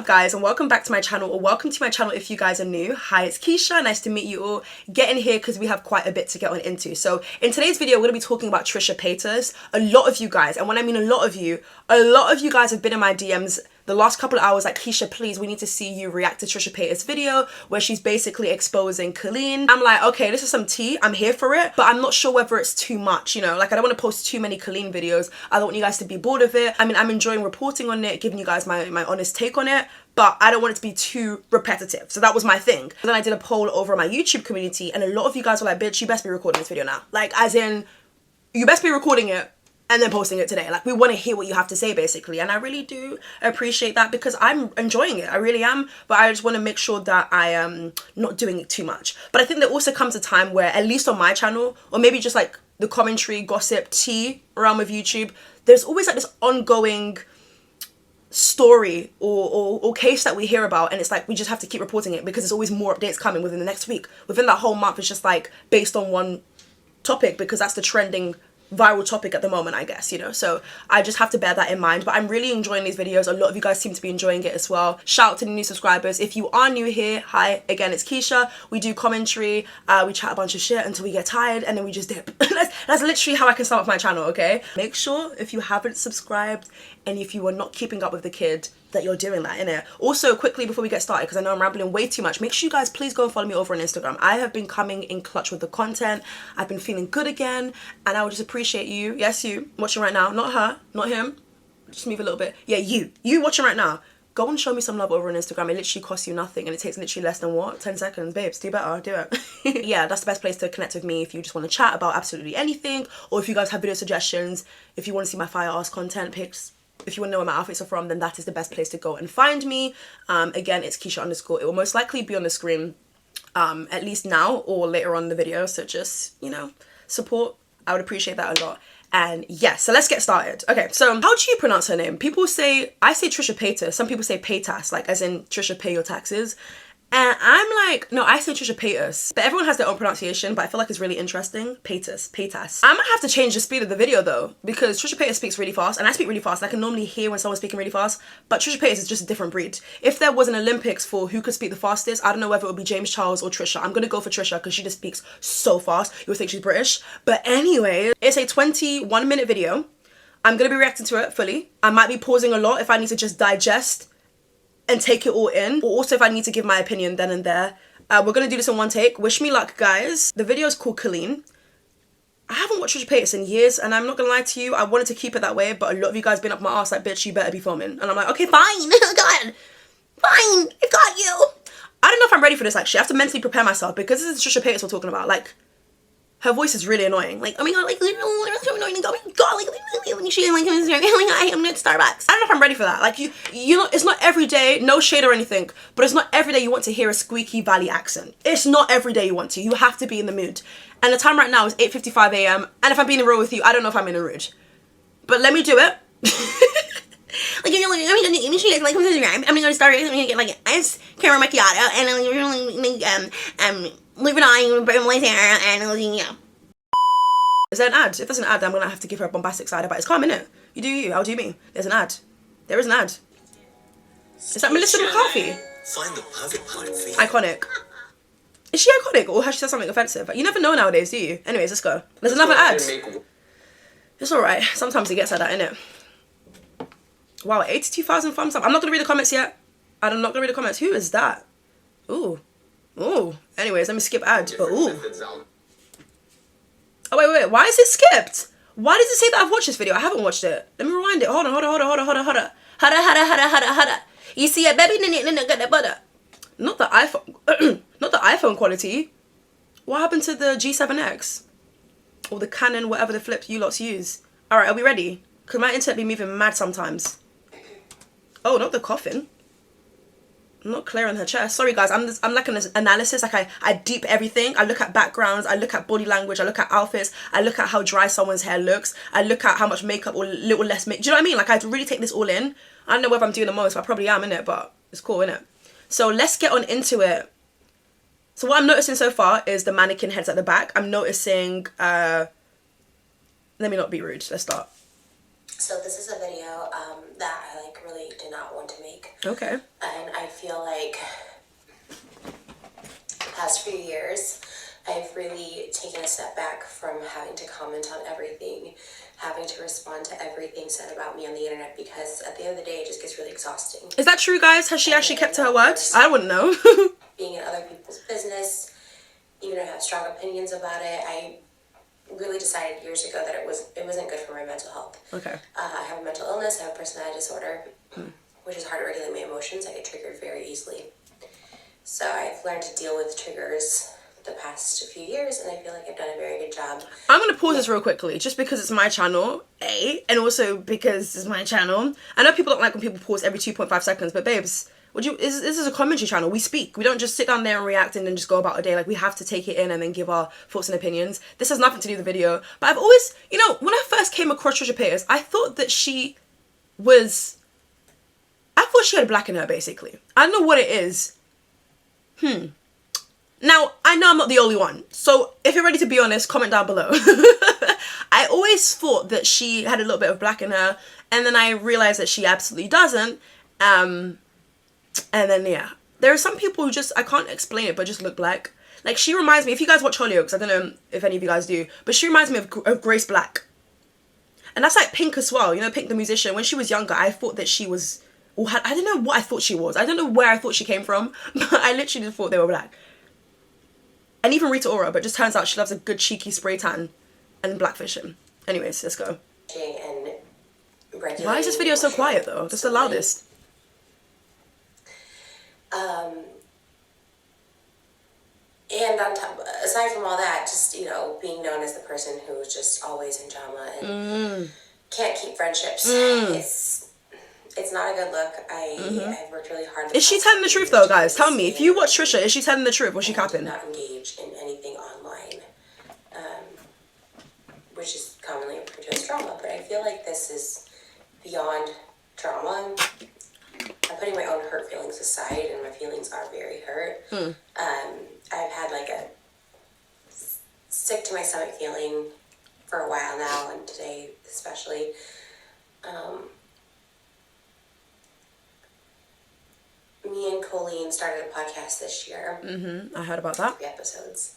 up guys, and welcome back to my channel, or welcome to my channel if you guys are new. Hi, it's Keisha, nice to meet you all. Get in here because we have quite a bit to get on into. So in today's video we're going to be talking about Trisha Paytas. A lot of you guys, and when I mean a lot of you guys have been in my DMs the last couple of hours like, Keisha, please, we need to see you react to Trisha Paytas' video where she's basically exposing Colleen. I'm like, okay, this is some tea, I'm here for it, but I'm not sure whether it's too much, you know, like I don't want to post too many Colleen videos. I don't want you guys to be bored of it. I mean, I'm enjoying reporting on it, giving you guys my honest take on it, but I don't want it to be too repetitive. So that was my thing. Then I did a poll over my YouTube community and a lot of you guys were like, bitch, you best be recording this video now. Like, as in, you best be recording it and then posting it today. Like, we want to hear what you have to say basically, and I really do appreciate that because I'm enjoying it, I really am, but I just want to make sure that I am not doing it too much. But I think there also comes a time where, at least on my channel, or maybe just like the commentary, gossip, tea realm of YouTube, there's always like this ongoing story or case that we hear about, and it's like we just have to keep reporting it because there's always more updates coming within the next week, within that whole month. It's just like based on one topic because that's the trending viral topic at the moment, I guess, you know. So I just have to bear that in mind, but I'm really enjoying these videos. A lot of you guys seem to be enjoying it as well. Shout out to the new subscribers. If you are new here, hi again, it's Keisha. We do commentary, we chat a bunch of shit until we get tired and then we just dip. that's literally how I can start off my channel, okay? Make sure if you haven't subscribed and if you are not keeping up with the kid, that you're doing that, innit? Also, quickly before we get started, because I know I'm rambling way too much, make sure you guys please go and follow me over on Instagram. I have been coming in clutch with the content. I've been feeling good again, and I would just appreciate you, yes, you watching right now, not her, not him, just move a little bit, yeah, you watching right now, go and show me some love over on Instagram. It literally costs you nothing and it takes literally less than what, 10 seconds, babes, do better, do it. Yeah, that's the best place to connect with me if you just want to chat about absolutely anything, or if you guys have video suggestions, if you want to see my fire ass content pics, if you want to know where my outfits are from, then that is the best place to go and find me. Again, it's Keisha _. It will most likely be on the screen at least now or later on in the video. So just, you know, support. I would appreciate that a lot. And yes, so let's get started. Okay, so how do you pronounce her name? People say, I say Trisha Paytas. Some people say Paytas, like as in Trisha pay your taxes. And I'm like, no, I say Trisha Paytas. But everyone has their own pronunciation, but I feel like it's really interesting. Paytas. I might have to change the speed of the video though, because Trisha Paytas speaks really fast, and I speak really fast. I can normally hear when someone's speaking really fast, but Trisha Paytas is just a different breed. If there was an Olympics for who could speak the fastest, I don't know whether it would be James Charles or Trisha. I'm gonna go for Trisha because she just speaks so fast. You would think she's British. But anyway, it's a 21-minute video. I'm gonna be reacting to it fully. I might be pausing a lot if I need to just digest and take it all in, or also if I need to give my opinion then and there. We're gonna do this in one take. Wish me luck, guys. The video is called Colleen. I haven't watched Trisha Paytas in years, and I'm not gonna lie to you, I wanted to keep it that way, but a lot of you guys been up my ass like, bitch, you better be filming. And I'm like, okay, fine, God, fine, I got you. I don't know if I'm ready for this actually. I have to mentally prepare myself because this is Trisha Paytas we're talking about. Like, her voice is really annoying. Like, oh my god, like, so annoying. Oh my god, like, when she's like, I'm at Starbucks. I don't know if I'm ready for that. Like, you know, it's not every day, no shade or anything, but it's not every day you want to hear a squeaky valley accent. It's not every day you want to. You have to be in the mood. And the time right now is 8:55 a.m. And if I'm being real with you, I don't know if I'm in a mood. But let me do it. Like, you know, like, I'm gonna go to Starbucks, I'm gonna get like an ice caramel macchiato, and I'm leave it on, bring my hair, and you know. Is there an ad? If there's an ad, I'm gonna have to give her a bombastic side about it. It's calm, innit? You do you, I'll do me. There's an ad. There is an ad. Is that Melissa McCarthy? Find the perfect pipe for you. Iconic. Is she iconic, or has she said something offensive? You never know nowadays, do you? Anyways, let's go. There's another ad. It's alright. Sometimes it gets like that, innit? Wow, 82,000 thumbs up. I'm not gonna read the comments yet. I'm not gonna read the comments. Who is that? Ooh. Ooh. Anyways, let me skip ad. But ooh. Oh, wait. Why is it skipped? Why does it say that I've watched this video? I haven't watched it. Let me rewind it. Hold on. You see it, baby? Not the iPhone. Not the iPhone quality. What happened to the G7X? Or the Canon, whatever the flip you lots use. Alright, are we ready? Because my internet be moving mad sometimes. Oh, not the coffin. I'm not clearing her chest. Sorry guys, I'm like an analysis. Like I deep everything. I look at backgrounds, I look at body language, I look at outfits, I look at how dry someone's hair looks, I look at how much makeup or little less makeup. Do you know what I mean? Like I really take this all in. I don't know whether I'm doing the most, but I probably am, innit? But it's cool, innit? So let's get on into it. So what I'm noticing so far is the mannequin heads at the back. I'm noticing, let me not be rude. Let's start. So this is a video that I really did not want to make. Okay. And feel like the past few years, I've really taken a step back from having to comment on everything, having to respond to everything said about me on the internet, because at the end of the day, it just gets really exhausting. Is that true, guys? Has she actually kept to her words? I wouldn't know. Being in other people's business, even if I have strong opinions about it, I really decided years ago that it wasn't good for my mental health. Okay. I have a mental illness, I have a personality disorder, which is hard to regulate my emotions. I get triggered very easily. So I've learned to deal with triggers the past few years, and I feel like I've done a very good job. I'm going to pause this real quickly, just because it's my channel, A, and also because it's my channel. I know people don't like when people pause every 2.5 seconds, but babes, this is a commentary channel. We speak. We don't just sit down there and react and then just go about a day. Like, we have to take it in and then give our thoughts and opinions. This has nothing to do with the video. But I've always, when I first came across Trisha Paytas, I thought that she had black in her, basically. I don't know what it is. Now, I know I'm not the only one. So, if you're ready to be honest, comment down below. I always thought that she had a little bit of black in her. And then I realized that she absolutely doesn't. And then, yeah. There are some people who just, I can't explain it, but just look black. Like, she reminds me, if you guys watch Hollyoaks, I don't know if any of you guys do, but she reminds me of Grace Black. And that's like Pink as well. Pink the musician. When she was younger, I thought that she was, I don't know what I thought she was. I don't know where I thought she came from, but I literally just thought they were black. And even Rita Ora, but it just turns out she loves a good cheeky spray tan and blackfishing. Anyways, let's go. Why is this video so quiet though? That's the loudest. And on top, aside from all that, just, being known as the person who's just always in drama and can't keep friendships. It's not a good look. I've worked really hard. Is she telling the truth though, guys? Tell me. If you watch Trisha, is she telling the truth or is she capping? Not engage in anything online, which is commonly referred to as drama. But I feel like this is beyond drama. I'm putting my own hurt feelings aside, and my feelings are very hurt. I've had like a sick to my stomach feeling for a while now, and today especially. Me and Colleen started a podcast this year. I heard about that. 3 episodes.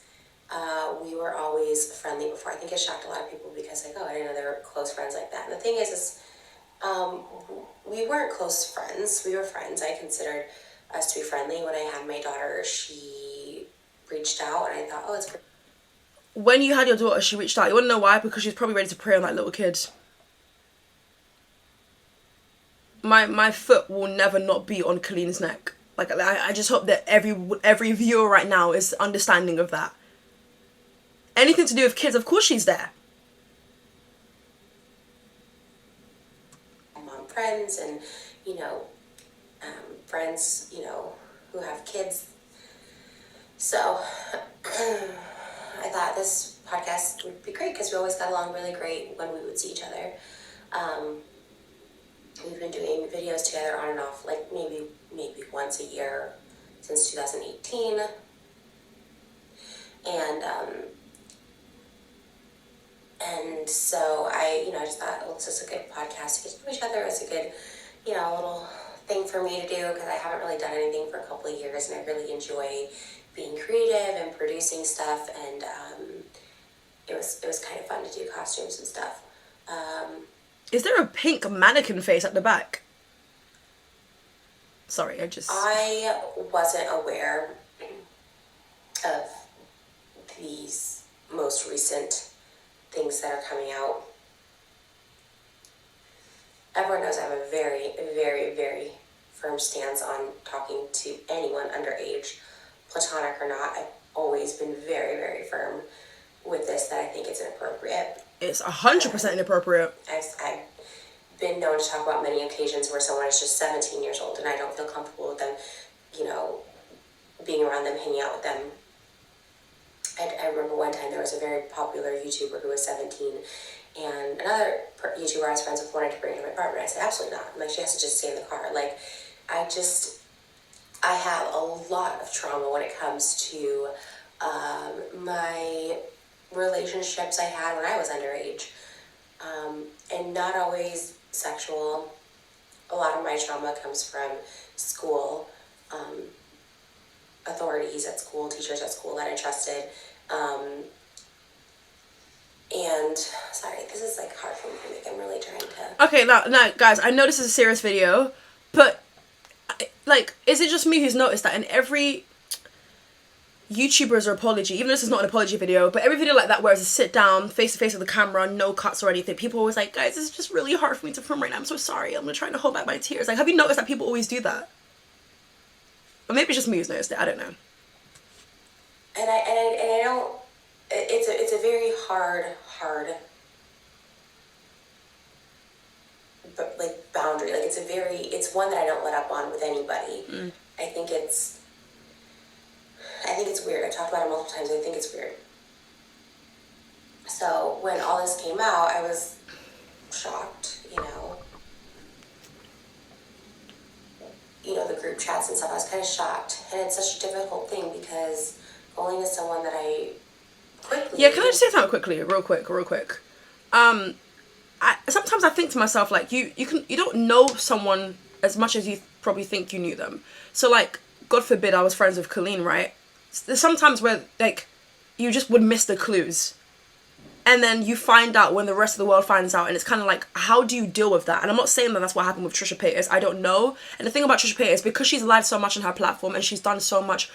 We were always friendly before. I think it shocked a lot of people because I didn't know they were close friends like that. And the thing is we weren't close friends. We were friends. I considered us to be friendly. When I had my daughter, she reached out, and I thought, oh, it's great. When you had your daughter, she reached out. You want to know why? Because she was probably ready to prey on that little kid. My foot will never not be on Colleen's neck. Like, I just hope that every viewer right now is understanding of that. Anything to do with kids, of course she's there. Mom friends and, friends, who have kids. So, I thought this podcast would be great because we always got along really great when we would see each other. We've been doing videos together on and off, like maybe once a year since 2018. And so I just thought, well, this is a good podcast to get to know each other. It's a good, little thing for me to do because I haven't really done anything for a couple of years, and I really enjoy being creative and producing stuff. And it was kind of fun to do costumes and stuff. Is there a pink mannequin face at the back? Sorry, I wasn't aware of these most recent things that are coming out. Everyone knows I have a very, very, very firm stance on talking to anyone underage, platonic or not. I've always been very, very firm with this, that I think it's inappropriate. It's 100% inappropriate. I've been known to talk about many occasions where someone is just 17 years old and I don't feel comfortable with them, being around them, hanging out with them. I remember one time there was a very popular YouTuber who was 17, and another YouTuber I was friends with wanted to bring her to my apartment. I said, absolutely not. I'm like, she has to just stay in the car. Like, I have a lot of trauma when it comes to my relationships I had when I was underage, and not always sexual. A lot of my trauma comes from school, school, teachers at school that I trusted. And sorry, this is like hard for me to make. I'm really trying to. Okay, now, guys, I know this is a serious video, but like, is it just me who's noticed that in every YouTuber's apology, even though this is not an apology video, but every video like that where it's a sit down, face to face with the camera, no cuts or anything, people are always like, guys, this is just really hard for me to film right now. I'm so sorry. I'm trying to hold back my tears. Like, have you noticed that people always do that? Or maybe it's just me who's noticed it. I don't know. And I don't. It's a very hard, but like boundary. Like it's one that I don't let up on with anybody. I think it's weird. I've talked about it multiple times. I think it's weird. So when all this came out, I was shocked. The group chats and stuff. I was kind of shocked, and it's such a difficult thing because Colleen is someone that I quickly. Yeah, can I just say something quickly, real quick? Sometimes I think to myself, like, you don't know someone as much as you probably think you knew them. So, like, God forbid I was friends with Colleen, right? There's sometimes where, like, you just would miss the clues. And then you find out when the rest of the world finds out, and it's kind of like, how do you deal with that? And I'm not saying that that's what happened with Trisha Paytas. I don't know. And the thing about Trisha Paytas, because she's lied so much on her platform and she's done so much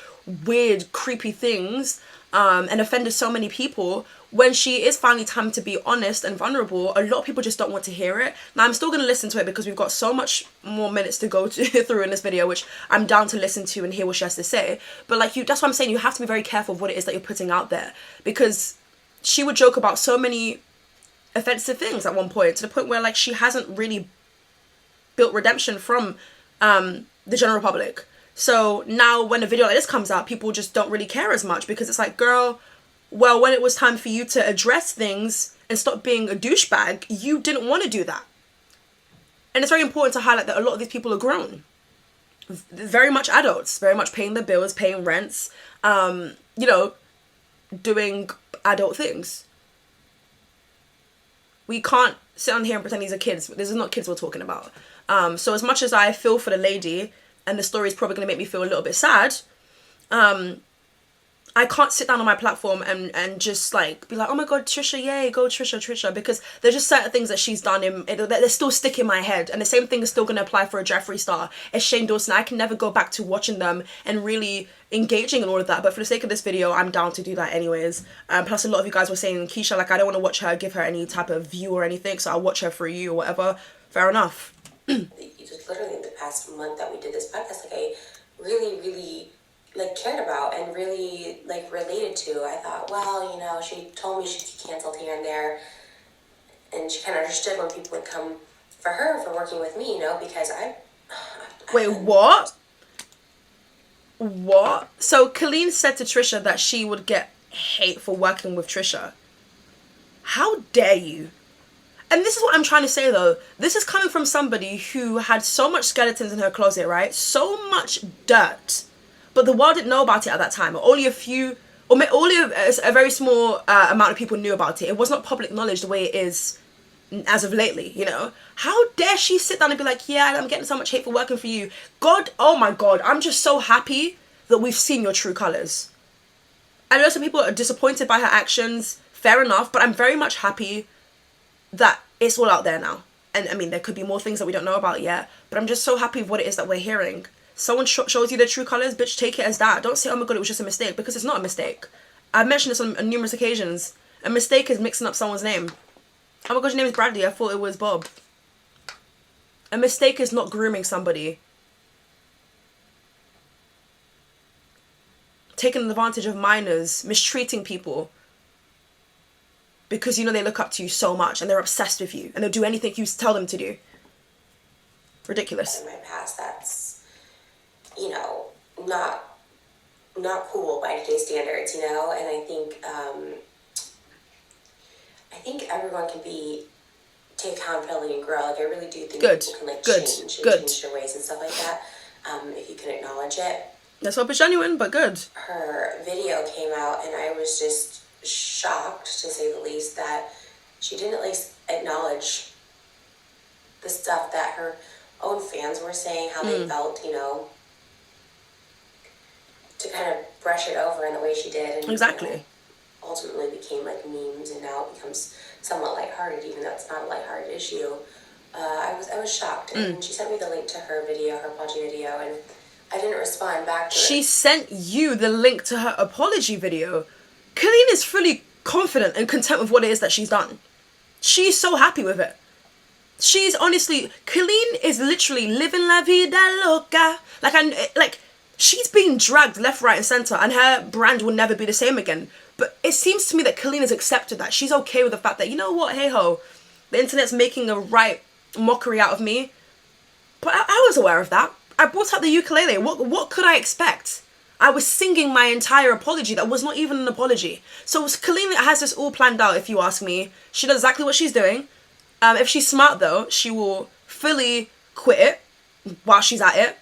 weird, creepy things, and offended so many people, when she is finally time to be honest and vulnerable, a lot of people just don't want to hear it. Now, I'm still going to listen to it because we've got so much more minutes to go through in this video, which I'm down to listen to and hear what she has to say. But like, that's what I'm saying. You have to be very careful of what it is that you're putting out there, because she would joke about so many offensive things at one point, to the point where, like, she hasn't really built redemption from the general public. So now when a video like this comes out, people just don't really care as much, because it's like, girl, well, when it was time for you to address things and stop being a douchebag, you didn't want to do that. And it's very important to highlight that a lot of these people are grown. Very much adults, very much paying their bills, paying rents, doing adult things. We can't sit on here and pretend these are kids. This is not kids we're talking about. So as much as I feel for the lady, and the story is probably going to make me feel a little bit sad, I can't sit down on my platform and just like be like, oh my god, Trisha, yay, go Trisha, because there's just certain things that she's done that still stick in my head. And the same thing is still going to apply for a Jeffree Star, a Shane Dawson. I can never go back to watching them and really engaging in all of that, but for the sake of this video, I'm down to do that anyways. Plus, a lot of you guys were saying, Keisha, like, I don't want to watch her, give her any type of view or anything, so I'll watch her for you or whatever. Fair enough. Just literally in the past month that we did this podcast, like, I really like cared about and really like related to. I thought, well, she told me she'd be canceled here and there, and she kind of understood when people would come for her for working with me, because Wait, what? What? So Colleen said to Trisha that she would get hate for working with Trisha. How dare you? And this is what I'm trying to say, though. This is coming from somebody who had so much skeletons in her closet, right? So much dirt. But the world didn't know about it at that time. Only a few, or only a very small amount of people knew about it. It was not public knowledge the way it is as of lately, How dare she sit down and be like, yeah, I'm getting so much hate for working for you. God, oh my God, I'm just so happy that we've seen your true colors. I know some people are disappointed by her actions, fair enough, but I'm very much happy that it's all out there now. And I mean, there could be more things that we don't know about yet, but I'm just so happy with what it is that we're hearing. Someone shows you their true colors, bitch, take it as that. Don't say, oh my god, it was just a mistake, because it's not a mistake. I've mentioned this on numerous occasions. A mistake is mixing up someone's name. Oh my god, your name is Bradley, I thought it was Bob. A mistake is not grooming somebody. Taking advantage of minors, mistreating people. Because they look up to you so much and they're obsessed with you and they'll do anything you tell them to do. Ridiculous. In my past, that's, not cool by today's standards, and I think everyone can take accountability and grow. Like, I really do think people can change their ways and stuff like that, if you can acknowledge it. Let's hope it's genuine, but good. Her video came out and I was just shocked, to say the least, that she didn't at least acknowledge the stuff that her own fans were saying, how they felt, to kind of brush it over in the way she did. And, Exactly. You know, ultimately became like memes, and now it becomes somewhat lighthearted, even though it's not a lighthearted issue. I was shocked, and she sent me the link to her video, her apology video, and I didn't respond back to it. She sent you the link to her apology video. Colleen is fully confident and content with what it is that she's done. She's so happy with it. She's honestly, Colleen is literally living la vida loca. She's being dragged left, right, and center, and her brand will never be the same again. But it seems to me that Colleen has accepted that. She's okay with the fact that, you know what, hey ho, the internet's making a right mockery out of me. But I was aware of that. I brought out the ukulele. What could I expect? I was singing my entire apology that was not even an apology. So Colleen has this all planned out, if you ask me. She knows exactly what she's doing. If she's smart though, she will fully quit it while she's at it.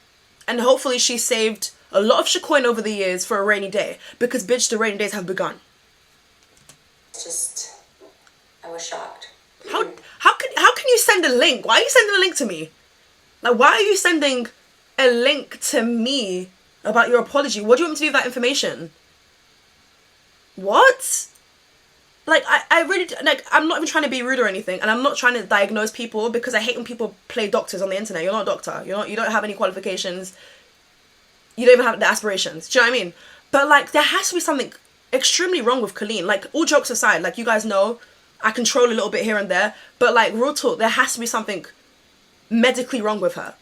And hopefully she saved a lot of shitcoin over the years for a rainy day. Because bitch, the rainy days have begun. It's just, I was shocked. How can you send a link? Why are you sending a link to me? Like, why are you sending a link to me about your apology? What do you want me to do with that information? What? Like, I really, like, I'm not even trying to be rude or anything, and I'm not trying to diagnose people, because I hate when people play doctors on the internet. You're not a doctor. You don't have any qualifications. You don't even have the aspirations. Do you know what I mean? But, like, there has to be something extremely wrong with Colleen. Like, all jokes aside, like, you guys know, I control a little bit here and there, but, like, real talk, there has to be something medically wrong with her.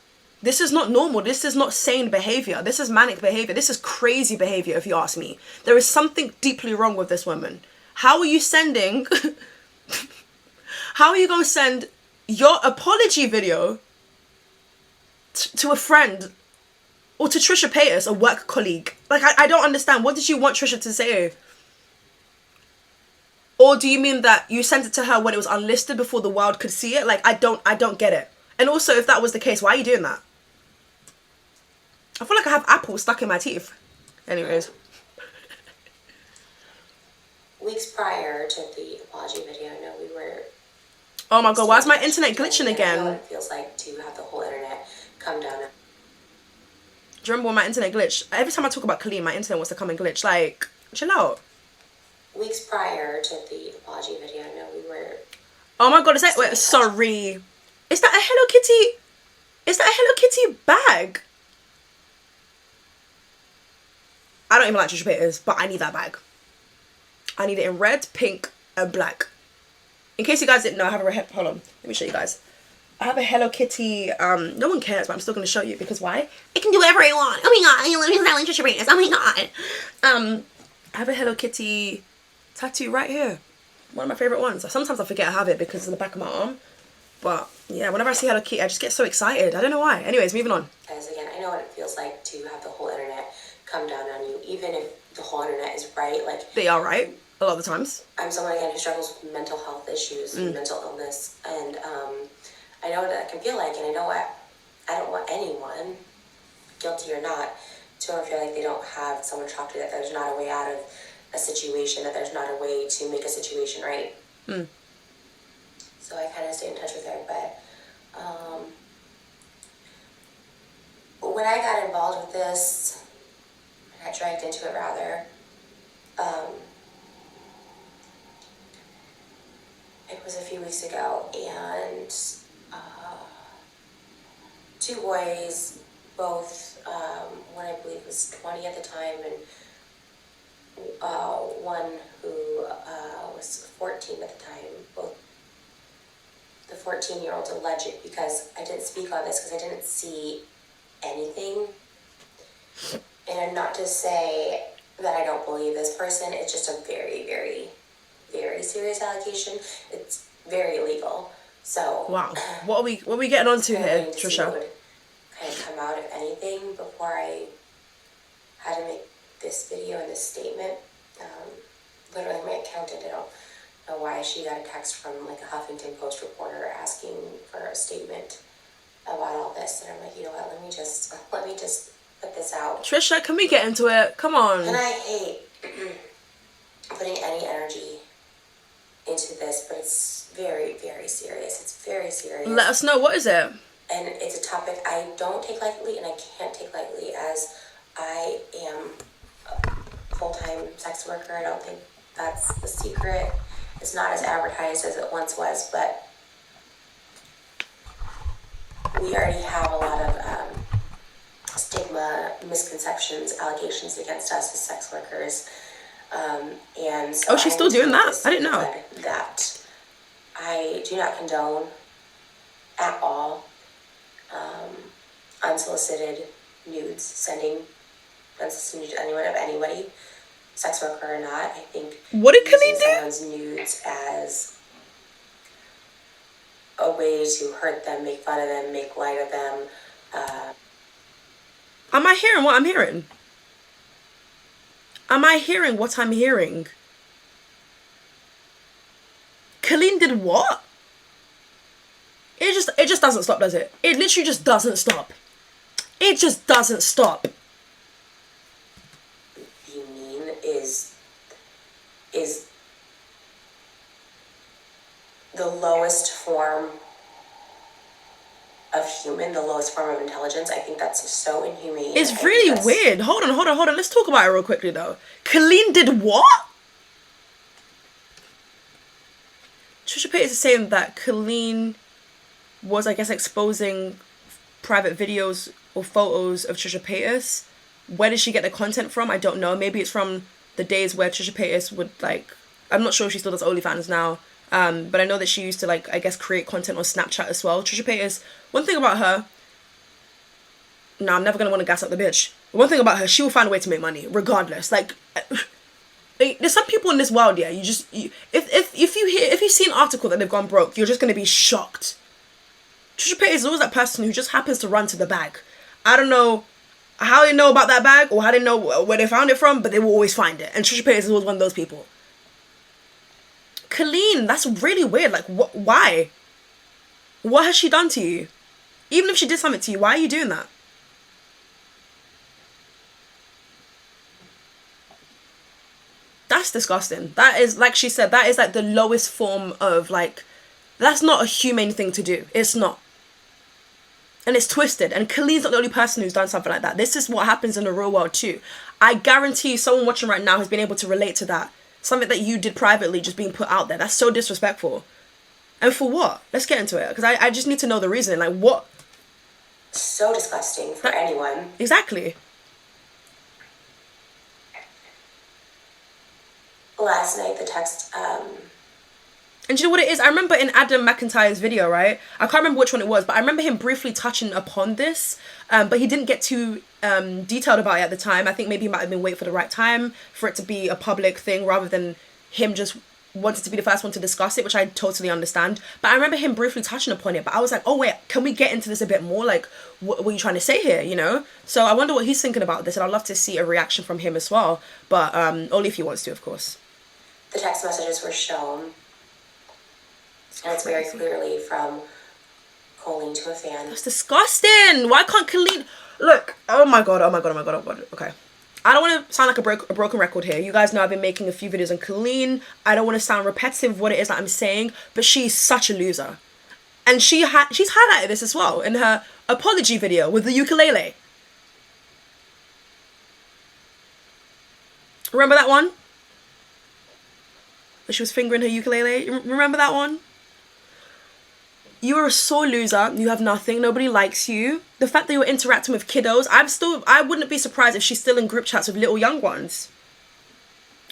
This is not normal. This is not sane behavior. This is manic behavior. This is crazy behavior, if you ask me. There is something deeply wrong with this woman. How are you sending... How are you going to send your apology video to a friend or to Trisha Paytas, a work colleague? Like, I don't understand. What did you want Trisha to say? Or do you mean that you sent it to her when it was unlisted before the world could see it? Like, I don't get it. And also, if that was the case, why are you doing that? I feel like I have apples stuck in my teeth. Anyways. Weeks prior to the apology video, I know we were... Oh my god, why is my internet glitching I know again? what it feels like to have the whole internet come down. Do you remember when my internet glitched? Every time I talk about Colleen, my internet wants to come and glitch. Like, chill out. Weeks prior to the apology video, I know we were... Oh my god, is that... Wait, sorry. Is that a Hello Kitty... Is that a Hello Kitty bag? I don't even like Trisha Paytas, but I need that bag. I need it in red, pink, and black. In case you guys didn't know, I have a... Hold on. Let me show you guys. I have a Hello Kitty... no one cares, but I'm still going to show you. Because why? I can do whatever I want. Oh my god. You literally sound like Trisha Paytas. Oh my god. I have a Hello Kitty tattoo right here. One of my favourite ones. Sometimes I forget I have it because it's in the back of my arm. But, yeah, whenever I see Hello Kitty, I just get so excited. I don't know why. Anyways, moving on. Guys, again, I know what it feels like to have the whole internet come down on you. Even if the whole internet is right. Like, they are right. A lot of the times. I'm someone, again, who struggles with mental health issues and mental illness. And I know what that can feel like. And I know what I don't want anyone, guilty or not, to ever feel like they don't have someone to talk to, that there's not a way out of a situation, that there's not a way to make a situation right. So I kind of stayed in touch with her. But when I got involved with this, I got dragged into it rather, it was a few weeks ago, and two boys, both, one I believe was 20 at the time, and one who was 14 at the time. Both the 14-year-old's alleged, because I didn't speak on this because I didn't see anything. And not to say that I don't believe this person, it's just a very, very, very serious allegation. It's very illegal. So wow, what are we getting onto here, Trisha? Would kind of come out, if anything, before I had to make this video and this statement. Literally, my accountant, I don't know why, she got a text from like a Huffington Post reporter asking for a statement about all this, and I'm like, you know what? Let me just put this out. Trisha, can we get into it? Come on. And I hate putting any energy into this, but it's very, very serious. It's very serious. Let us know, what is it? And it's a topic I don't take lightly, and I can't take lightly, as I am sex worker. I don't think that's the secret. It's not as advertised as it once was, but we already have a lot of stigma, misconceptions, allegations against us as sex workers. And so oh, she's still doing that? I didn't know. That I do not condone at all unsolicited nudes, sending unsolicited nudes to anyone of anybody, sex worker or not. I think what did Colleen using do? someone's nudes as a way to hurt them, make fun of them, make light of them. Am I hearing what I'm hearing? Am I hearing what I'm hearing? Colleen did what? It just doesn't stop, does it? It literally just doesn't stop. It just doesn't stop. You mean is the lowest form of human, the lowest form of intelligence. I think that's so inhumane. It's really weird. Hold on. Let's talk about it real quickly though. Colleen did what? Trisha Paytas is saying that Colleen was, I guess, exposing private videos or photos of Trisha Paytas. Where did she get the content from? I don't know. Maybe it's from the days where Trisha Paytas would, like, I'm not sure if she still does OnlyFans now, but I know that she used to, like, I guess, create content on Snapchat as well. Trisha Paytas, one thing about her, no, I'm never going to want to gas up the bitch. One thing about her, she will find a way to make money, regardless. Like, there's some people in this world, yeah, if you see an article that they've gone broke, you're just going to be shocked. Trisha Paytas is always that person who just happens to run to the bag. I don't know how they know about that bag or how they know where they found it from, but they will always find it. And Trisha Paytas is always one of those people. Colleen, that's really weird. Like, why? What has she done to you? Even if she did something to you, why are you doing that? That's disgusting. That is, like she said, that is like the lowest form of, like, that's not a humane thing to do. It's not. And it's twisted. And Colleen's not the only person who's done something like that. This is what happens in the real world too. I guarantee you someone watching right now has been able to relate to that. Something that you did privately just being put out there. That's so disrespectful. And for what? Let's get into it. Because I just need to know the reason. Like, what? So disgusting for anyone. Exactly. Last night, the text... And do you know what it is? I remember in Adam McIntyre's video, right? I can't remember which one it was, but I remember him briefly touching upon this. But he didn't get too detailed about it at the time. I think maybe he might have been waiting for the right time for it to be a public thing rather than him just wanted to be the first one to discuss it, which I totally understand. But I remember him briefly touching upon it. But I was like, oh, wait, can we get into this a bit more? Like, what are you trying to say here, you know? So I wonder what he's thinking about this. And I'd love to see a reaction from him as well. But only if he wants to, of course. The text messages were shown. And it's very clearly from Colleen to a fan. That's disgusting. Why can't Colleen... Look, oh my god. Okay. I don't want to sound like a broken record here. You guys know I've been making a few videos on Colleen. I don't want to sound repetitive of what it is that I'm saying, but she's such a loser. And she's highlighted this as well in her apology video with the ukulele. Remember that one? Where she was fingering her ukulele? Remember that one? You are a sore loser. You have nothing. Nobody likes you. The fact that you're interacting with kiddos, I wouldn't be surprised if she's still in group chats with little young ones.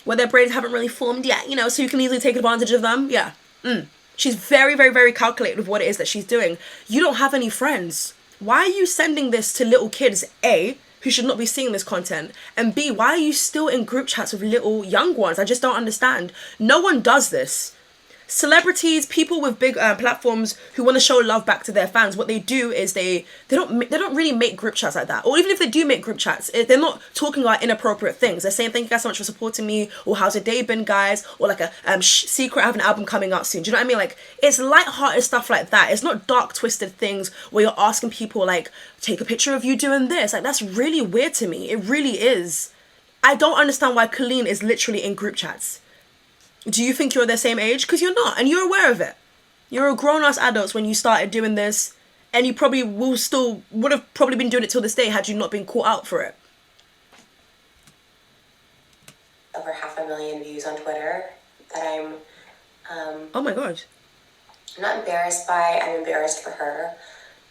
Where their brains haven't really formed yet, you know, so you can easily take advantage of them. Yeah. She's very, very, very calculated with what it is that she's doing. You don't have any friends. Why are you sending this to little kids, A, who should not be seeing this content, and B, why are you still in group chats with little young ones? I just don't understand. No one does this. Celebrities, people with big platforms who want to show love back to their fans, what they do is they don't really make group chats like that. Or even if they do make group chats, they're not talking about inappropriate things. They're saying, thank you guys so much for supporting me, or how's your day been, guys, or like a secret, I have an album coming out soon. Do you know what I mean? Like, it's light-hearted stuff like that. It's not dark, twisted things where you're asking people, like, take a picture of you doing this. Like, that's really weird to me. It really is. I don't understand why Colleen is literally in group chats. Do you think you're their same age? Because you're not, and you're aware of it. You're a grown-ass adults when you started doing this, and you probably would have probably been doing it till this day had you not been caught out for it. over 500,000 views on Twitter that I'm oh my God. not embarrassed by. I'm embarrassed for her.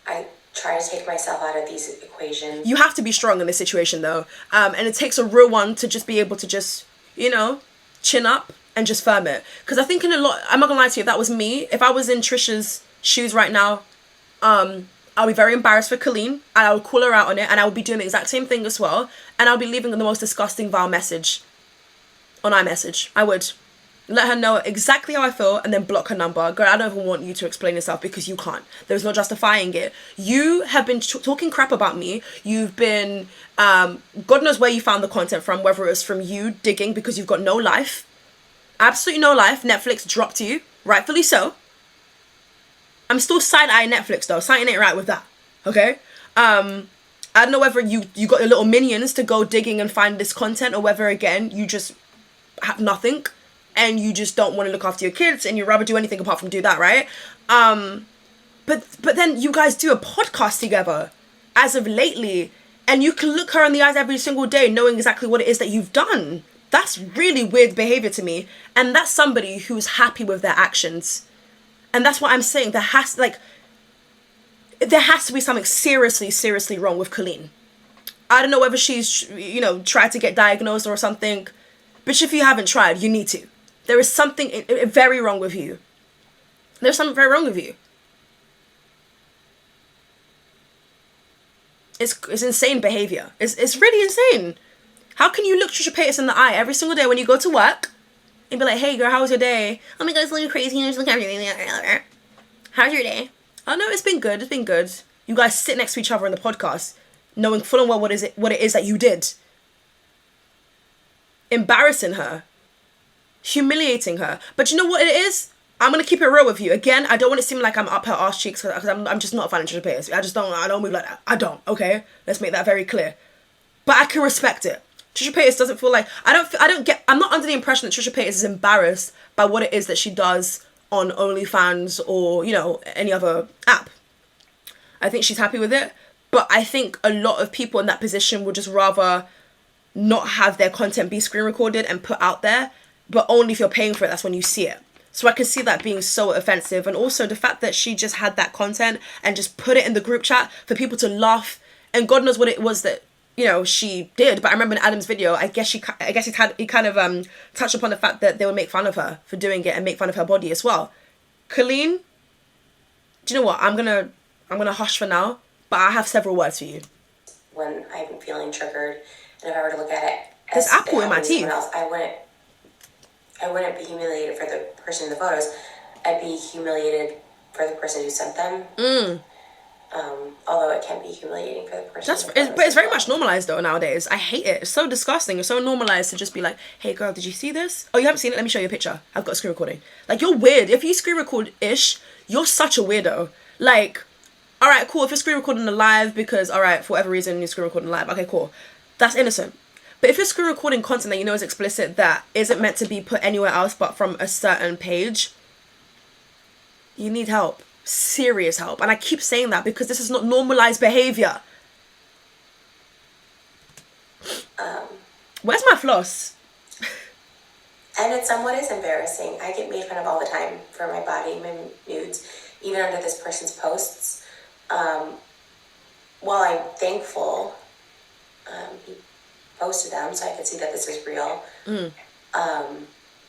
I try to take myself out of these equations. You have to be strong in this situation though. And it takes a real one to just be able to just, you know, chin up and just firm it. Because I think in a lot, I'm not gonna lie to you, if that was me, if I was in Trisha's shoes right now, I'll be very embarrassed for Colleen, and I would call her out on it, and I would be doing the exact same thing as well, and I'll be leaving the most disgusting, vile message on iMessage. I would. Let her know exactly how I feel, and then block her number. Girl, I don't even want you to explain yourself, because you can't. There's no justifying it. You have been talking crap about me. You've been, God knows where you found the content from, whether it's from you digging because you've got no life. Absolutely no life. Netflix dropped you, rightfully so. I'm still side-eyeing Netflix though. Something ain't right with that. Okay? I don't know whether you got your little minions to go digging and find this content, or whether again you just have nothing and you just don't want to look after your kids and you'd rather do anything apart from do that, right? But then you guys do a podcast together as of lately, and you can look her in the eyes every single day knowing exactly what it is that you've done. That's really weird behavior to me, and that's somebody who's happy with their actions. And that's what I'm saying. There has to be something seriously wrong with Colleen. I don't know whether she's, you know, tried to get diagnosed or something. But if you haven't tried, you need to. There is something very wrong with you. There's something very wrong with you. It's insane behavior. It's really insane. How can you look Trisha Paytas in the eye every single day when you go to work and be like, hey girl, how was your day? Oh my God, it's a little crazy. How's your day? Oh no, it's been good. It's been good. You guys sit next to each other in the podcast, knowing full and well what it is that you did. Embarrassing her. Humiliating her. But you know what it is? I'm going to keep it real with you. Again, I don't want it to seem like I'm up her arse cheeks, because I'm just not a fan of Trisha Paytas. I don't move like that. I don't, okay? Let's make that very clear. But I can respect it. Trisha Paytas doesn't feel like, I'm not under the impression that Trisha Paytas is embarrassed by what it is that she does on OnlyFans or, you know, any other app. I think she's happy with it. But I think a lot of people in that position would just rather not have their content be screen recorded and put out there, but only if you're paying for it, that's when you see it. So I can see that being so offensive. And also the fact that she just had that content and just put it in the group chat for people to laugh. And God knows what it was that, you know, she did. But I remember in Adam's video, I guess he kind of touched upon the fact that they would make fun of her for doing it and make fun of her body as well. Colleen, do you know what? I'm gonna hush for now, but I have several words for you. When I'm feeling triggered, and if I were to look at it there's as apple in my teeth. else, I wouldn't be humiliated for the person in the photos. I'd be humiliated for the person who sent them. Although it can be humiliating for the person. But it's very much normalized though nowadays. I hate it. It's so disgusting. It's so normalized to just be like, hey girl, did you see this? Oh, you haven't seen it? Let me show you a picture. I've got a screen recording. Like, you're weird. If you screen record-ish, you're such a weirdo. Like, alright, cool. If you're screen recording a live because, alright, for whatever reason you're screen recording live, okay, cool. That's innocent. But if you're screen recording content that you know is explicit, that isn't meant to be put anywhere else but from a certain page, you need help. Serious help. And I keep saying that because this is not normalized behavior. Where's my floss? And it somewhat is embarrassing. I get made fun of all the time for my body, my nudes, even under this person's posts. While I'm thankful he posted them so I could see that this is real,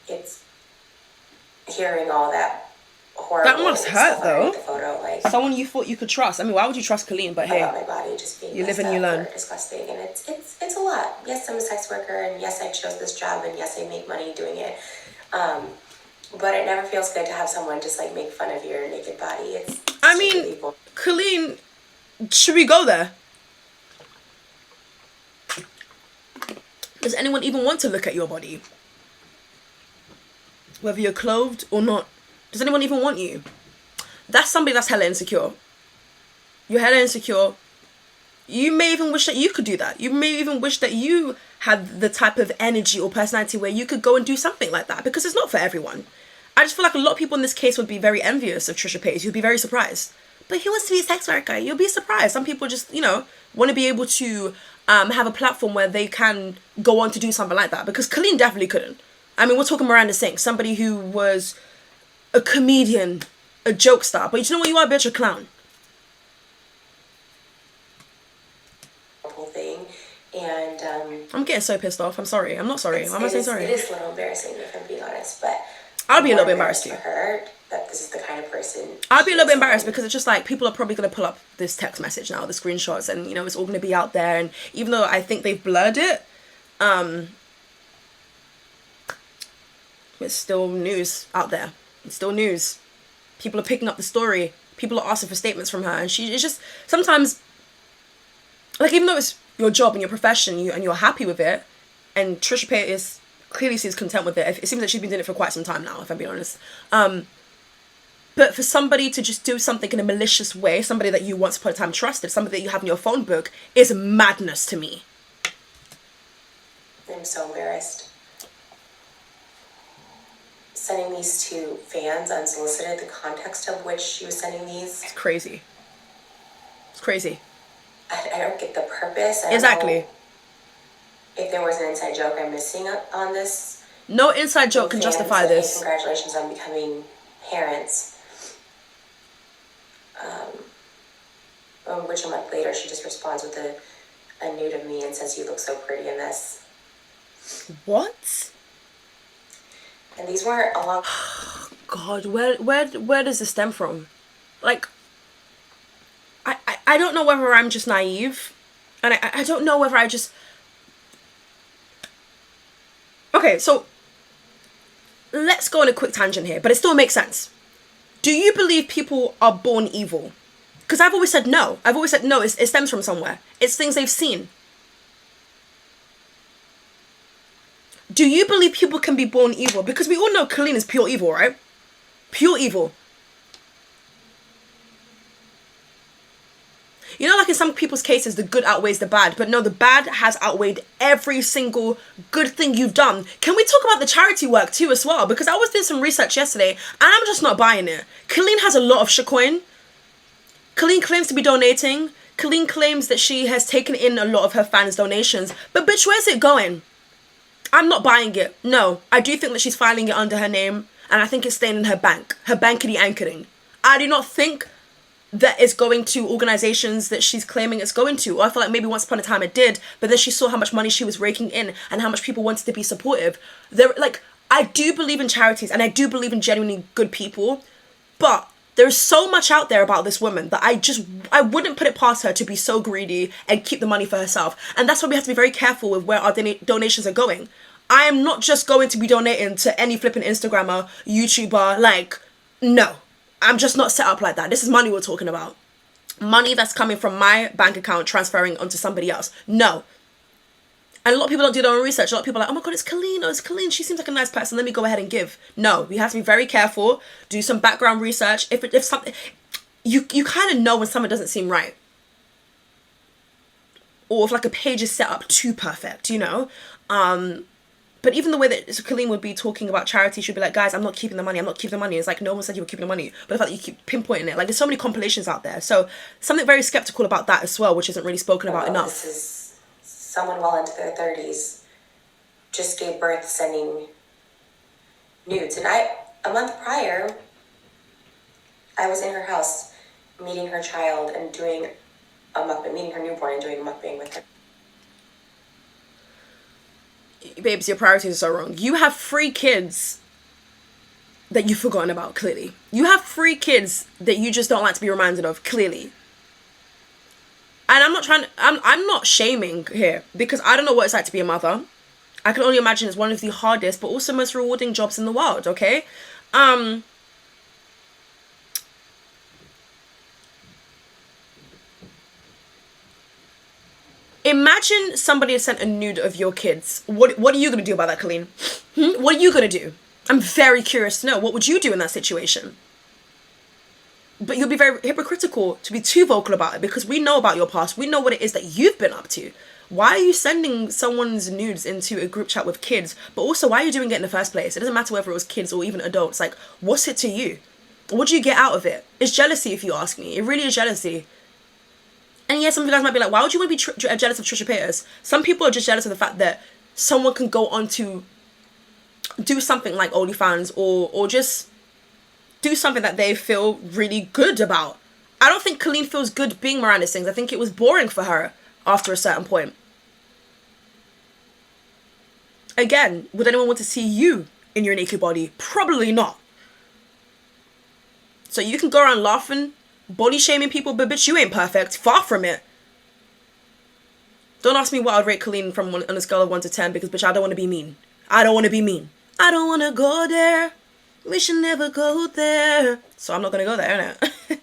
it's hearing all that horrible. That must hurt though. The photo, like, someone you thought you could trust. I mean, why would you trust Colleen? But hey, about my body just being you live and you learn. Disgusting, and it's a lot. Yes, I'm a sex worker, and yes, I chose this job, and yes, I make money doing it. But it never feels good to have someone just like make fun of your naked body. I mean, Colleen, should we go there? Does anyone even want to look at your body? Whether you're clothed or not. Does anyone even want you? That's somebody that's hella insecure. You're hella insecure. You may even wish that you could do that. You may even wish that you had the type of energy or personality where you could go and do something like that, because it's not for everyone. I just feel like a lot of people in this case would be very envious of Trisha Paytas. You'd be very surprised. But he wants to be a sex worker. You'll be surprised. Some people just, you know, want to be able to have a platform where they can go on to do something like that, because Colleen definitely couldn't. I mean, we're talking Miranda Sings, somebody who was a comedian, a joke star, but you know what, you are, bitch, a clown. Whole thing, and I'm getting so pissed off. I'm sorry. I'm not sorry. Why am I saying sorry? It is a little embarrassing, if I'm being honest, but I'll be a little bit embarrassed too. For her, that this is the kind of person. I'll be a little bit embarrassed because it's just like people are probably going to pull up this text message now, the screenshots, and you know it's all going to be out there. And even though I think they've blurred it, it's still news out there. It's still news. People are picking up the story. People are asking for statements from her, and it's just sometimes, like, even though it's your job and your profession, and you're happy with it, and Trisha Paytas clearly seems content with it. It seems like she's been doing it for quite some time now, if I'm being honest. But for somebody to just do something in a malicious way, somebody that you once upon a time trusted, somebody that you have in your phone book, is madness to me. I'm so embarrassed. Sending these to fans unsolicited, the context of which she was sending these. It's crazy. It's crazy. I don't get the purpose. Exactly. If there was an inside joke I'm missing on this. No inside joke can justify this. Hey, congratulations on becoming parents. Which a month later she just responds with a nude of me and says, "You look so pretty in this." What? And these weren't a lot. God, where does this stem from? Like, I don't know whether I'm just naive, and I don't know whether I just. Okay, so let's go on a quick tangent here, but it still makes sense. Do you believe people are born evil? Because I've always said no. I've always said no, it stems from somewhere. It's things they've seen. Do you believe people can be born evil? Because we all know Colleen is pure evil, right? Pure evil. You know, like in some people's cases, the good outweighs the bad. But no, the bad has outweighed every single good thing you've done. Can we talk about the charity work too as well? Because I was doing some research yesterday, and I'm just not buying it. Colleen has a lot of shitcoin. Colleen claims to be donating. Colleen claims that she has taken in a lot of her fans' donations. But bitch, where's it going? I'm not buying it. No, I do think that she's filing it under her name, and I think it's staying in her bank. Her bankity anchoring. I do not think that it's going to organizations that she's claiming it's going to. Or I feel like maybe once upon a time it did, but then she saw how much money she was raking in and how much people wanted to be supportive. I do believe in charities, and I do believe in genuinely good people, but there's so much out there about this woman that I wouldn't put it past her to be so greedy and keep the money for herself. And that's why we have to be very careful with where our donations are going. I am not just going to be donating to any flipping Instagrammer, YouTuber, no. I'm just not set up like that. This is money we're talking about. Money that's coming from my bank account transferring onto somebody else. No. And a lot of people don't do their own research. A lot of people are like, oh my God, it's Colleen. Oh, it's Colleen. She seems like a nice person. Let me go ahead and give. No, we have to be very careful. Do some background research. If something, you kind of know when something doesn't seem right. Or if like a page is set up too perfect, you know? But even the way that Colleen would be talking about charity, she'd be like, guys, I'm not keeping the money. I'm not keeping the money. It's like, no one said you were keeping the money. But the fact that you keep pinpointing it, like there's so many compilations out there. So something very skeptical about that as well, which isn't really spoken about enough. This is someone well into their 30s, just gave birth sending nudes. And a month prior, I was in her house meeting her child and doing a mukbang, meeting her newborn and doing a mukbang with her. Babes, your priorities are so wrong. You have 3 kids that you've forgotten about, clearly. You have 3 kids that you just don't like to be reminded of, clearly. And I'm not shaming here, because I don't know what it's like to be a mother. I can only imagine it's one of the hardest, but also most rewarding jobs in the world, okay? Imagine somebody has sent a nude of your kids. What are you going to do about that, Colleen? What are you going to do? I'm very curious to know. What would you do in that situation? But you'll be very hypocritical to be too vocal about it, because we know about your past. We know what it is that you've been up to. Why are you sending someone's nudes into a group chat with kids? But also, why are you doing it in the first place? It doesn't matter whether it was kids or even adults. Like, what's it to you? What do you get out of it? It's jealousy, if you ask me. It really is jealousy. And yeah, some of you guys might be like, why would you want to be jealous of Trisha Paytas? Some people are just jealous of the fact that someone can go on to do something like OnlyFans or just do something that they feel really good about. I don't think Colleen feels good being Miranda Sings. I think it was boring for her after a certain point. Again, would anyone want to see you in your naked body? Probably not. So you can go around laughing, body shaming people, but bitch, you ain't perfect. Far from it. Don't ask me what I'd rate Colleen from on a scale of 1 to 10 because, bitch, I don't want to be mean. I don't want to be mean. I don't want to go there. We should never go there. So I'm not going to go there, innit?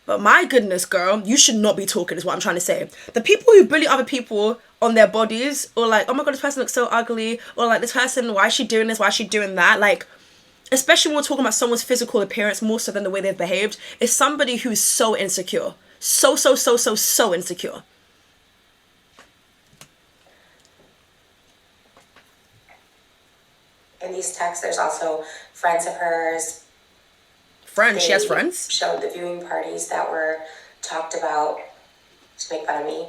But my goodness, girl, you should not be talking is what I'm trying to say. The people who bully other people on their bodies, or like, oh my god, this person looks so ugly, or like, this person, why is she doing this, why is she doing that, like, especially when we're talking about someone's physical appearance more so than the way they've behaved, is somebody who's so insecure. So insecure. In these texts, there's also friends of hers. Friends? She has friends? Showed the viewing parties that were talked about to make fun of me.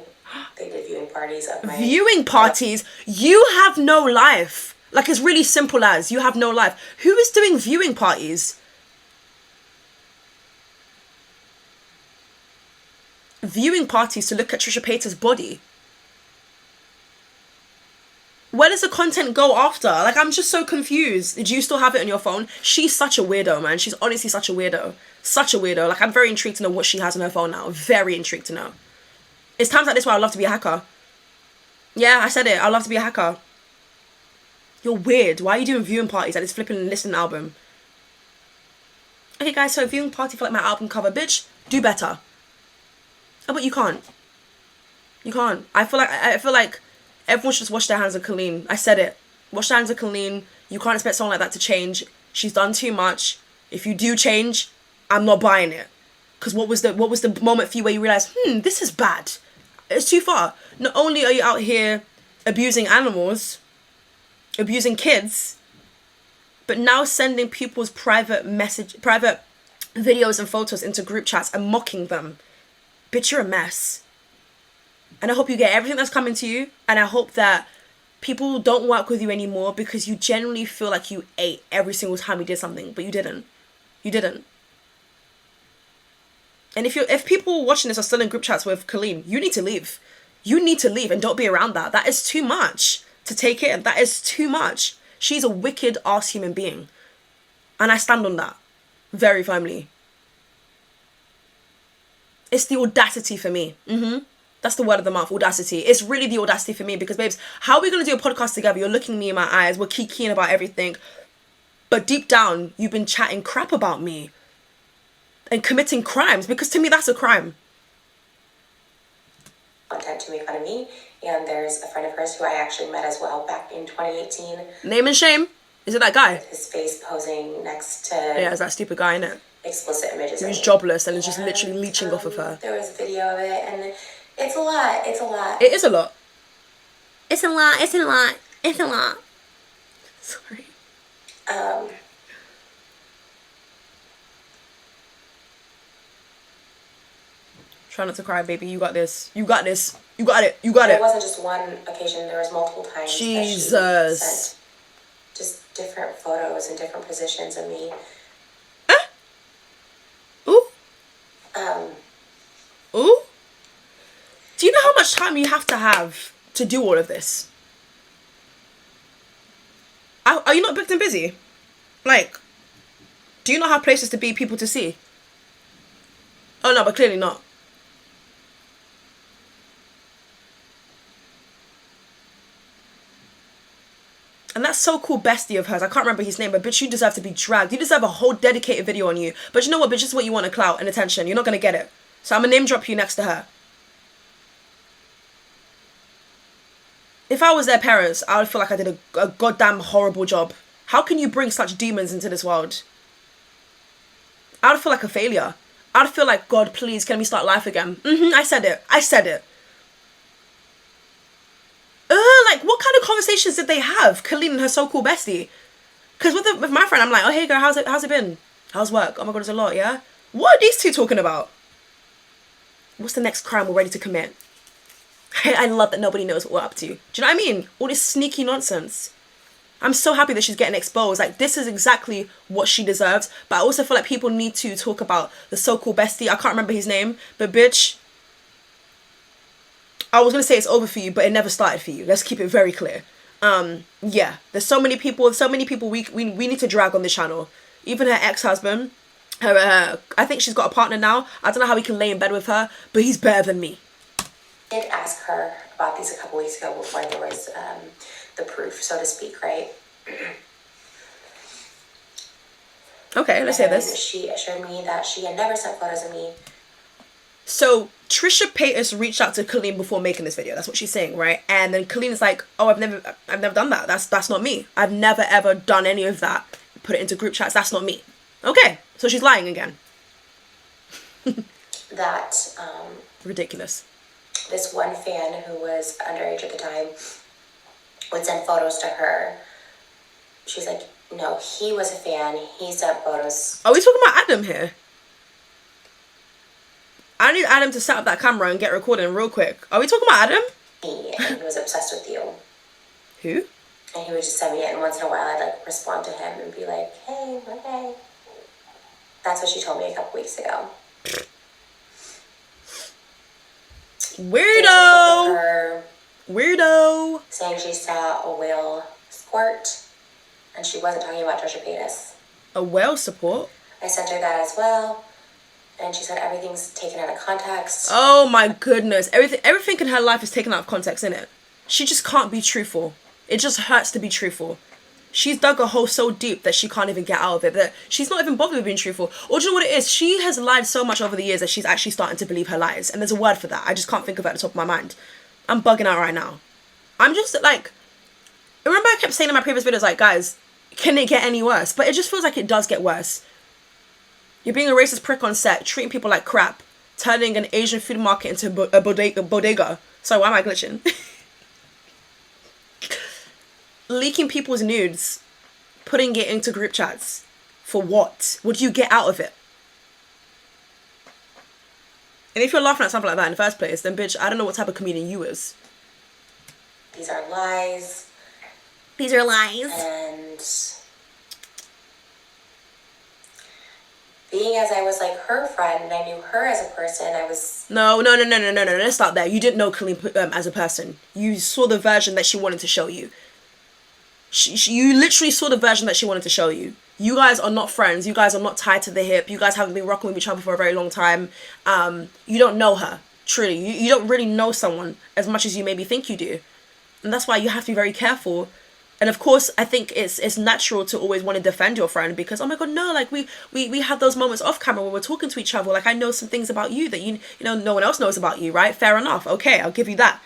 They did viewing parties of my... Viewing parties? You have no life. Like, it's really simple as, you have no life. Who is doing viewing parties? Viewing parties to look at Trisha Paytas' body. Where does the content go after? Like, I'm just so confused. Did you still have it on your phone? She's such a weirdo, man. She's honestly such a weirdo. Such a weirdo. Like, I'm very intrigued to know what she has on her phone now. Very intrigued to know. It's times like this where I'd love to be a hacker. Yeah, I said it. I'd love to be a hacker. You're weird. Why are you doing viewing parties at this flipping listening album? Okay, guys, so viewing party for, like, my album cover. Bitch, do better. Oh, but you can't. You can't. I feel like everyone should just wash their hands of Colleen. I said it. Wash their hands of Colleen. You can't expect someone like that to change. She's done too much. If you do change, I'm not buying it. Because what was the moment for you where you realised, this is bad. It's too far. Not only are you out here abusing animals, abusing kids, but now sending people's private videos and photos into group chats and mocking them. Bitch, you're a mess. And I hope you get everything that's coming to you. And I hope that people don't work with you anymore because you genuinely feel like you ate every single time you did something. But you didn't. You didn't. And if people watching this are still in group chats with Colleen, you need to leave. You need to leave and don't be around that. That is too much to take in. That is too much. She's a wicked ass human being. And I stand on that very firmly. It's the audacity for me. That's the word of the month, audacity. It's really the audacity for me because, babes, how are we going to do a podcast together? You're looking me in my eyes. We're kikiing about everything. But deep down, you've been chatting crap about me and committing crimes because to me, that's a crime. Content to make fun of me. And there's a friend of hers who I actually met as well back in 2018. Name and shame? Is it that guy? His face posing next to... Yeah, it's that stupid guy, innit? Explicit images. Who's jobless and is just literally leeching off of her. There was a video of it and... It's a lot. It's a lot. It is a lot. It's a lot. It's a lot. It's a lot. Sorry. Try not to cry, baby. You got this. You got this. You got it. You got it. It wasn't just one occasion. There was multiple times. Jesus. That she sent just different photos and different positions of me. Ooh. Ooh. Do you know how much time you have to do all of this? Are you not booked and busy? Like, do you not have places to be, people to see? Oh no, but clearly not. And that's so cool, bestie of hers. I can't remember his name, but bitch, you deserve to be dragged. You deserve a whole dedicated video on you. But you know what, bitch, this is what you want, a clout and attention. You're not going to get it. So I'm going to name drop you next to her. If I was their parents, I would feel like I did a goddamn horrible job. How can you bring such demons into this world? I would feel like a failure. I'd feel like, God, please, can we start life again? I said it. I said it. Like, what kind of conversations did they have, Colleen and her so-called bestie? Because with my friend, I'm like, oh, hey, girl, how's it been? How's work? Oh, my God, it's a lot, yeah? What are these two talking about? what's the next crime we're ready to commit? I love that nobody knows what we're up to. Do you know what I mean? All this sneaky nonsense. I'm so happy that she's getting exposed. Like, this is exactly what she deserves. But I also feel like people need to talk about the so-called bestie. I can't remember his name. But bitch, I was going to say it's over for you, but it never started for you. Let's keep it very clear. Yeah, there's so many people we need to drag on this channel. Even her ex-husband, I think she's got a partner now. I don't know how he can lay in bed with her, but he's better than me. I did ask her about these a couple weeks ago before there was the proof, so to speak, right? Okay, let's hear this. She assured me that she had never sent photos of me. So Trisha Paytas reached out to Colleen before making this video. That's what she's saying, right? And then Colleen is like, "Oh, I've never done that. That's not me. I've never ever done any of that. Put it into group chats. That's not me." Okay, so she's lying again. That Ridiculous. this one fan who was underage at the time would send photos to her. She's like, "No, he was a fan. He sent photos." Are we talking about Adam here? I need Adam to set up that camera and get recording real quick. Are we talking about Adam? And he was obsessed with you. Who? And he would just send me it, and once in a while I'd like respond to him and be like, "Hey, okay." That's what she told me a couple weeks ago. Weirdo. Her Weirdo. saying she saw a whale squirt, and she wasn't talking about Trisha Paytas. A whale support. I sent her that as well, and she said everything's taken out of context. Oh my goodness. Everything in her life is taken out of context, innit? She just can't be truthful. It just hurts to be truthful. She's dug a hole so deep that she can't even get out of it. That she's not even bothered with being truthful. Or do you know what it is? She has lied so much over the years that she's actually starting to believe her lies. And there's a word for that. I just can't think of it at the top of my mind. I'm bugging out right now. I'm just like... Remember I kept saying in my previous videos, like, guys, can it get any worse? But it just feels like it does get worse. You're being a racist prick on set, treating people like crap, turning an Asian food market into a bodega. Sorry, why am I glitching? Leaking people's nudes, putting it into group chats. For what? What do you get out of it? And if you're laughing at something like that in the first place, then bitch, I don't know what type of comedian you is. These are lies. These are lies. And being as I was like her friend and I knew her as a person, I was... No. Let's start there. You didn't know Colleen as a person. You saw the version that she wanted to show you. You literally saw the version that she wanted to show you. You guys are not friends. You guys are not tied to the hip. You guys haven't been rocking with each other for a very long time. You don't know her, truly. You don't really know someone as much as you maybe think you do. And that's why you have to be very careful. And of course, I think it's natural to always want to defend your friend because, oh my God, no, like we have those moments off camera where we're talking to each other. Like, I know some things about you that you know no one else knows about you, right? Fair enough. Okay, I'll give you that.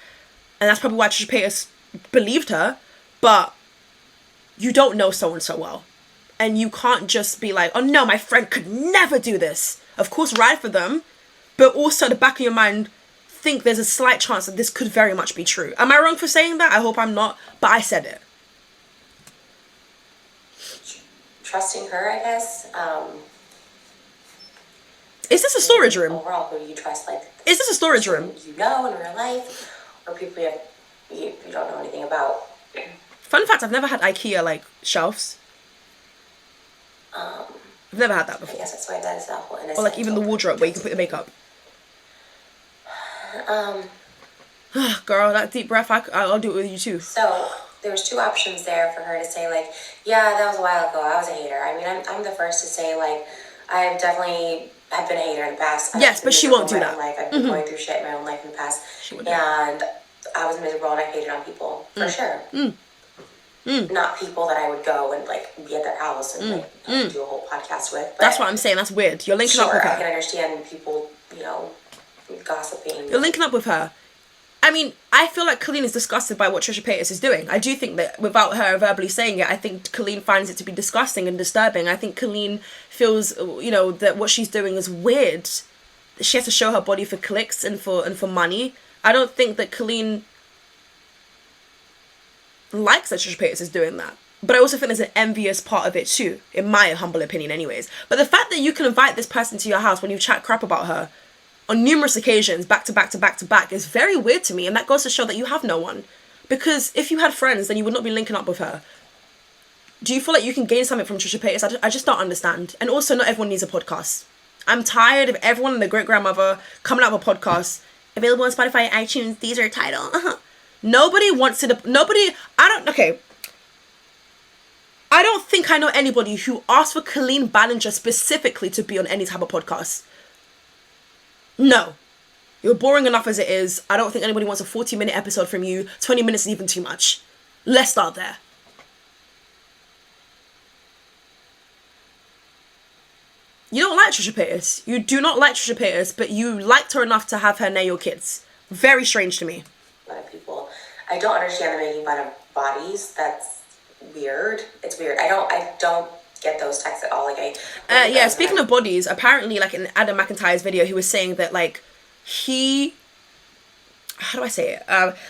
And that's probably why Trisha Paytas believed her. But you don't know someone so well. And you can't just be like, oh no, my friend could never do this. Of course, ride for them. But also, at the back of your mind, think there's a slight chance that this could very much be true. Am I wrong for saying that? I hope I'm not. But I said it. Trusting her, I guess. Is this a storage room? Overall, who do you trust? Like, Is this a storage room? You know in real life, or people you don't know anything about. Fun fact, I've never had IKEA, like, shelves. I've never had that before. I guess that's why that is that whole innocent. Or, like, even the wardrobe where you can put the makeup. Girl, that deep breath, I'll do it with you too. So, there was two options there for her to say, like, yeah, that was a while ago, I was a hater. I mean, I'm the first to say, like, I've definitely have been a hater in the past. Yes, but she won't do that. I've been going through shit in my own life in the past. And I was miserable and I hated on people, for sure. Not people that I would go and like be at their house and like do a whole podcast with. But that's what I'm saying. That's weird. You're linking up with her. I can understand people, gossiping. You're linking up with her. I mean, I feel like Colleen is disgusted by what Trisha Paytas is doing. I do think that without her verbally saying it, I think Colleen finds it to be disgusting and disturbing. I think Colleen feels, that what she's doing is weird. She has to show her body for clicks and for money. I don't think that Colleen likes that Trisha Paytas is doing that. But I also think there's an envious part of it too, in my humble opinion anyways. But the fact that you can invite this person to your house when you chat crap about her, on numerous occasions, back to back to back to back, is very weird to me. And that goes to show that you have no one. Because if you had friends, then you would not be linking up with her. Do you feel like you can gain something from Trisha Paytas? I just don't understand. And also, not everyone needs a podcast. I'm tired of everyone and their great-grandmother coming out with a podcast. Available on Spotify, iTunes, Deezer, Tidal. Nobody wants to... I don't think I know anybody who asked for Colleen Ballinger specifically to be on any type of podcast. No. You're boring enough as it is. I don't think anybody wants a 40-minute episode from you. 20 minutes is even too much. Let's start there. You don't like Trisha Paytas. You do not like Trisha Paytas, but you liked her enough to have her near your kids. Very strange to me. A lot of people. I don't understand the making fun of bodies. That's weird. It's weird. I don't get those texts at all. Like speaking of bodies, apparently like in Adam McIntyre's video, he was saying that like how do I say it?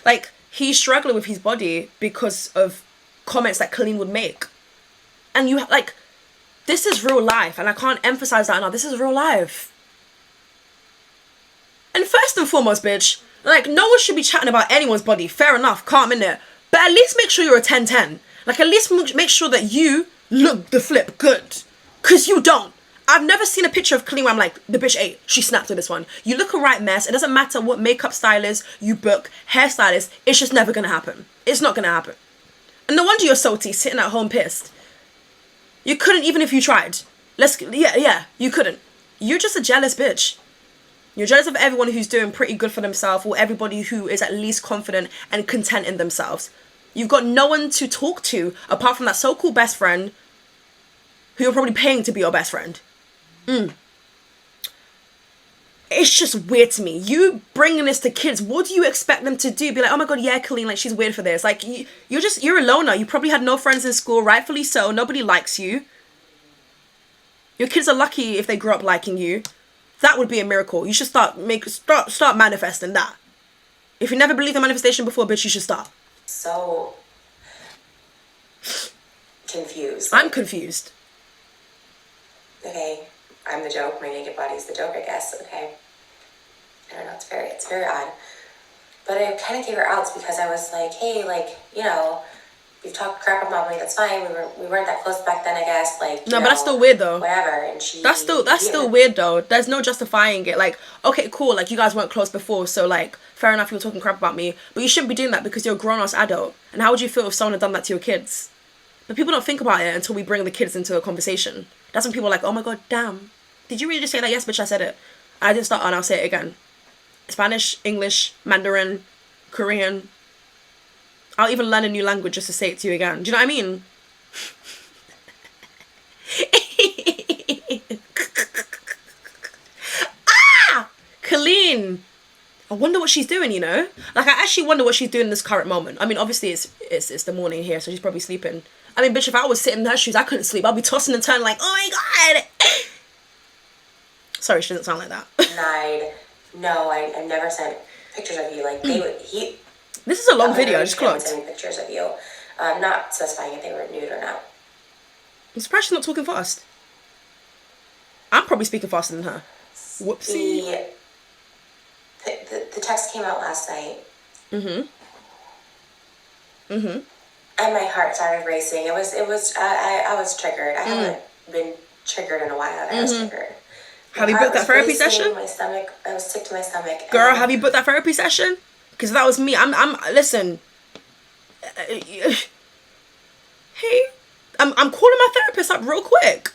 Like he's struggling with his body because of comments that Colleen would make. And you like, this is real life, and I can't emphasize that enough. This is real life. And first and foremost, bitch, like no one should be chatting about anyone's body. Fair enough, calm in there. But at least make sure you're a 10-10. Like at least make sure that you look the flip good. Cause you don't. I've never seen a picture of Colleen where I'm like, the bitch ate. She snapped with this one. You look a right mess. It doesn't matter what makeup stylist you book, hairstylist. It's just never gonna happen. It's not gonna happen. And no wonder you're salty, sitting at home pissed. You couldn't even if you tried. You couldn't. You're just a jealous bitch. You're jealous of everyone who's doing pretty good for themselves, or everybody who is at least confident and content in themselves. You've got no one to talk to apart from that so-called best friend who you're probably paying to be your best friend. It's just weird to me. You bringing this to kids, what do you expect them to do? Be like, oh my god, yeah, Colleen, like she's weird for this. Like you're a loner. You probably had no friends in school, rightfully so. Nobody likes you. Your kids are lucky if they grow up liking you. That would be a miracle. You should start manifesting that. If you never believed in manifestation before, bitch, you should start. So confused. I'm confused. Okay, I'm the joke. My naked body's the joke, I guess. Okay. I don't know. It's very odd. But I kind of gave her outs because I was like, hey, like, you know, you've talked crap about me. That's fine. We weren't that close back then, I guess. Like, no, but that's still weird though. Whatever. And she. That's still weird though. There's no justifying it. Like, okay, cool. Like you guys weren't close before, so like, fair enough. You were talking crap about me, but you shouldn't be doing that because you're a grown-ass adult. And how would you feel if someone had done that to your kids? But people don't think about it until we bring the kids into a conversation. That's when people are like, oh my god, damn. Did you really just say that? Yes, bitch, I said it. I didn't start and I'll say it again. Spanish, English, Mandarin, Korean. I'll even learn a new language just to say it to you again. Do you know what I mean? Colleen. I wonder what she's doing, you know? Like, I actually wonder what she's doing in this current moment. I mean, obviously, it's the morning here, so she's probably sleeping. I mean, bitch, if I was sitting in her shoes, I couldn't sleep. I'd be tossing and turning like, oh my god! Sorry, she doesn't sound like that. No, I never sent pictures of you. Like, This is a long video, I just clocked. Sending pictures of you. Not specifying if they were nude or not. I'm surprised she's not talking fast. I'm probably speaking faster than her. Whoopsie. The text came out last night. And my heart started racing. I was triggered. I haven't been triggered in a while. I was triggered. Have you booked that therapy session? My stomach. I was sick to my stomach. Girl, have you booked that therapy session? Because that was me. Listen. Hey, I'm calling my therapist up real quick.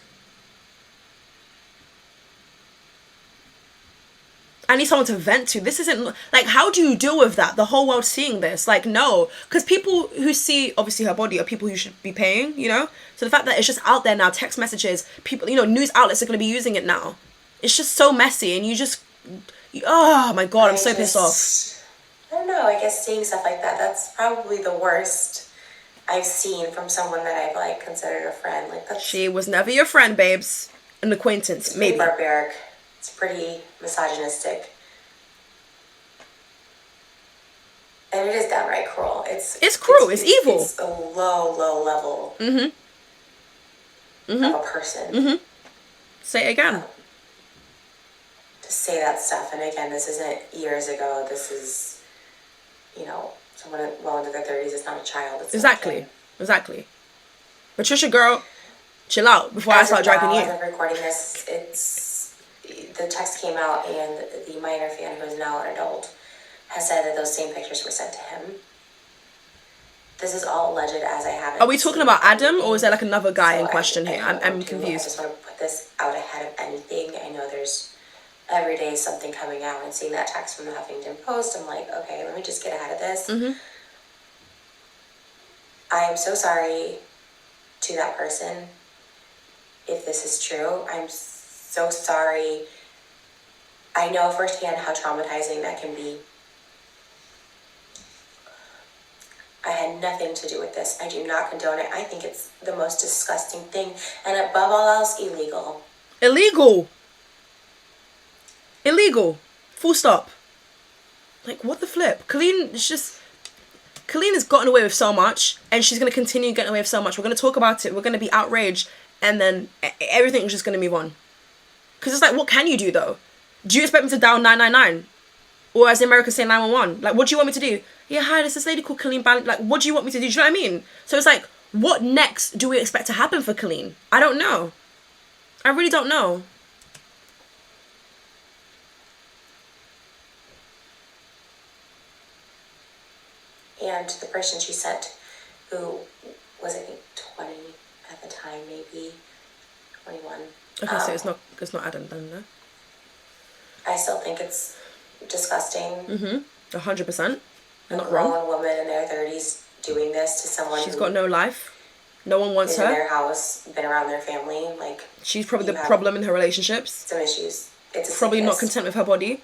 I need someone to vent to. This isn't, like, how do you deal with that? The whole world seeing this. Like, no. Because people who see, obviously, her body are people who should be paying, you know? So the fact that it's just out there now, text messages, people, you know, news outlets are going to be using it now. It's just so messy, and oh my god, I'm so pissed off. I don't know, I guess seeing stuff like that, that's probably the worst I've seen from someone that I've, like, considered a friend. Like, she was never your friend, babes. An acquaintance, maybe. It's pretty barbaric. It's pretty misogynistic. And it is downright cruel. It's cruel. It's evil. It's a low level of a person. Say it again. To say that stuff. And again, this isn't years ago. This is, you know, someone well into their 30s. It's not a child. It's Exactly. Exactly. Patricia, girl, chill out before I start dragging you. As I'm recording this, the text came out, and the minor fan, who is now an adult, has said that those same pictures were sent to him. This is all alleged, as I haven't. Are we talking about Adam, or is there like another guy in question here? I'm confused. I just want to put this out ahead of anything. I know there's every day something coming out, and seeing that text from the Huffington Post, I'm like, okay, let me just get ahead of this. I am so sorry to that person if this is true. I'm so sorry. I know firsthand how traumatizing that can be. I had nothing to do with this. I do not condone it. I think it's the most disgusting thing, and above all else, illegal. Illegal. Illegal. Full stop. Like, what the flip? Colleen has gotten away with so much, and she's going to continue getting away with so much. We're going to talk about it. We're going to be outraged, and then everything's just going to move on. Because it's like, what can you do, though? Do you expect me to dial 999? Or as the Americans say, 911? Like, what do you want me to do? Yeah, hi, there's this lady called Colleen. Like, what do you want me to do? Do you know what I mean? So it's like, what next do we expect to happen for Colleen? I don't know. I really don't know. And the person she sent, who was, I think, 20 at the time, maybe 21. Okay, so it's not Adam then, no? I still think it's disgusting. 100%. You're not A wrong. grown woman in their 30s doing this to someone She's got no life. No one wants is her. in their house, been around their family. Like, she's probably the problem in her relationships. Some issues. It's probably not content with her body.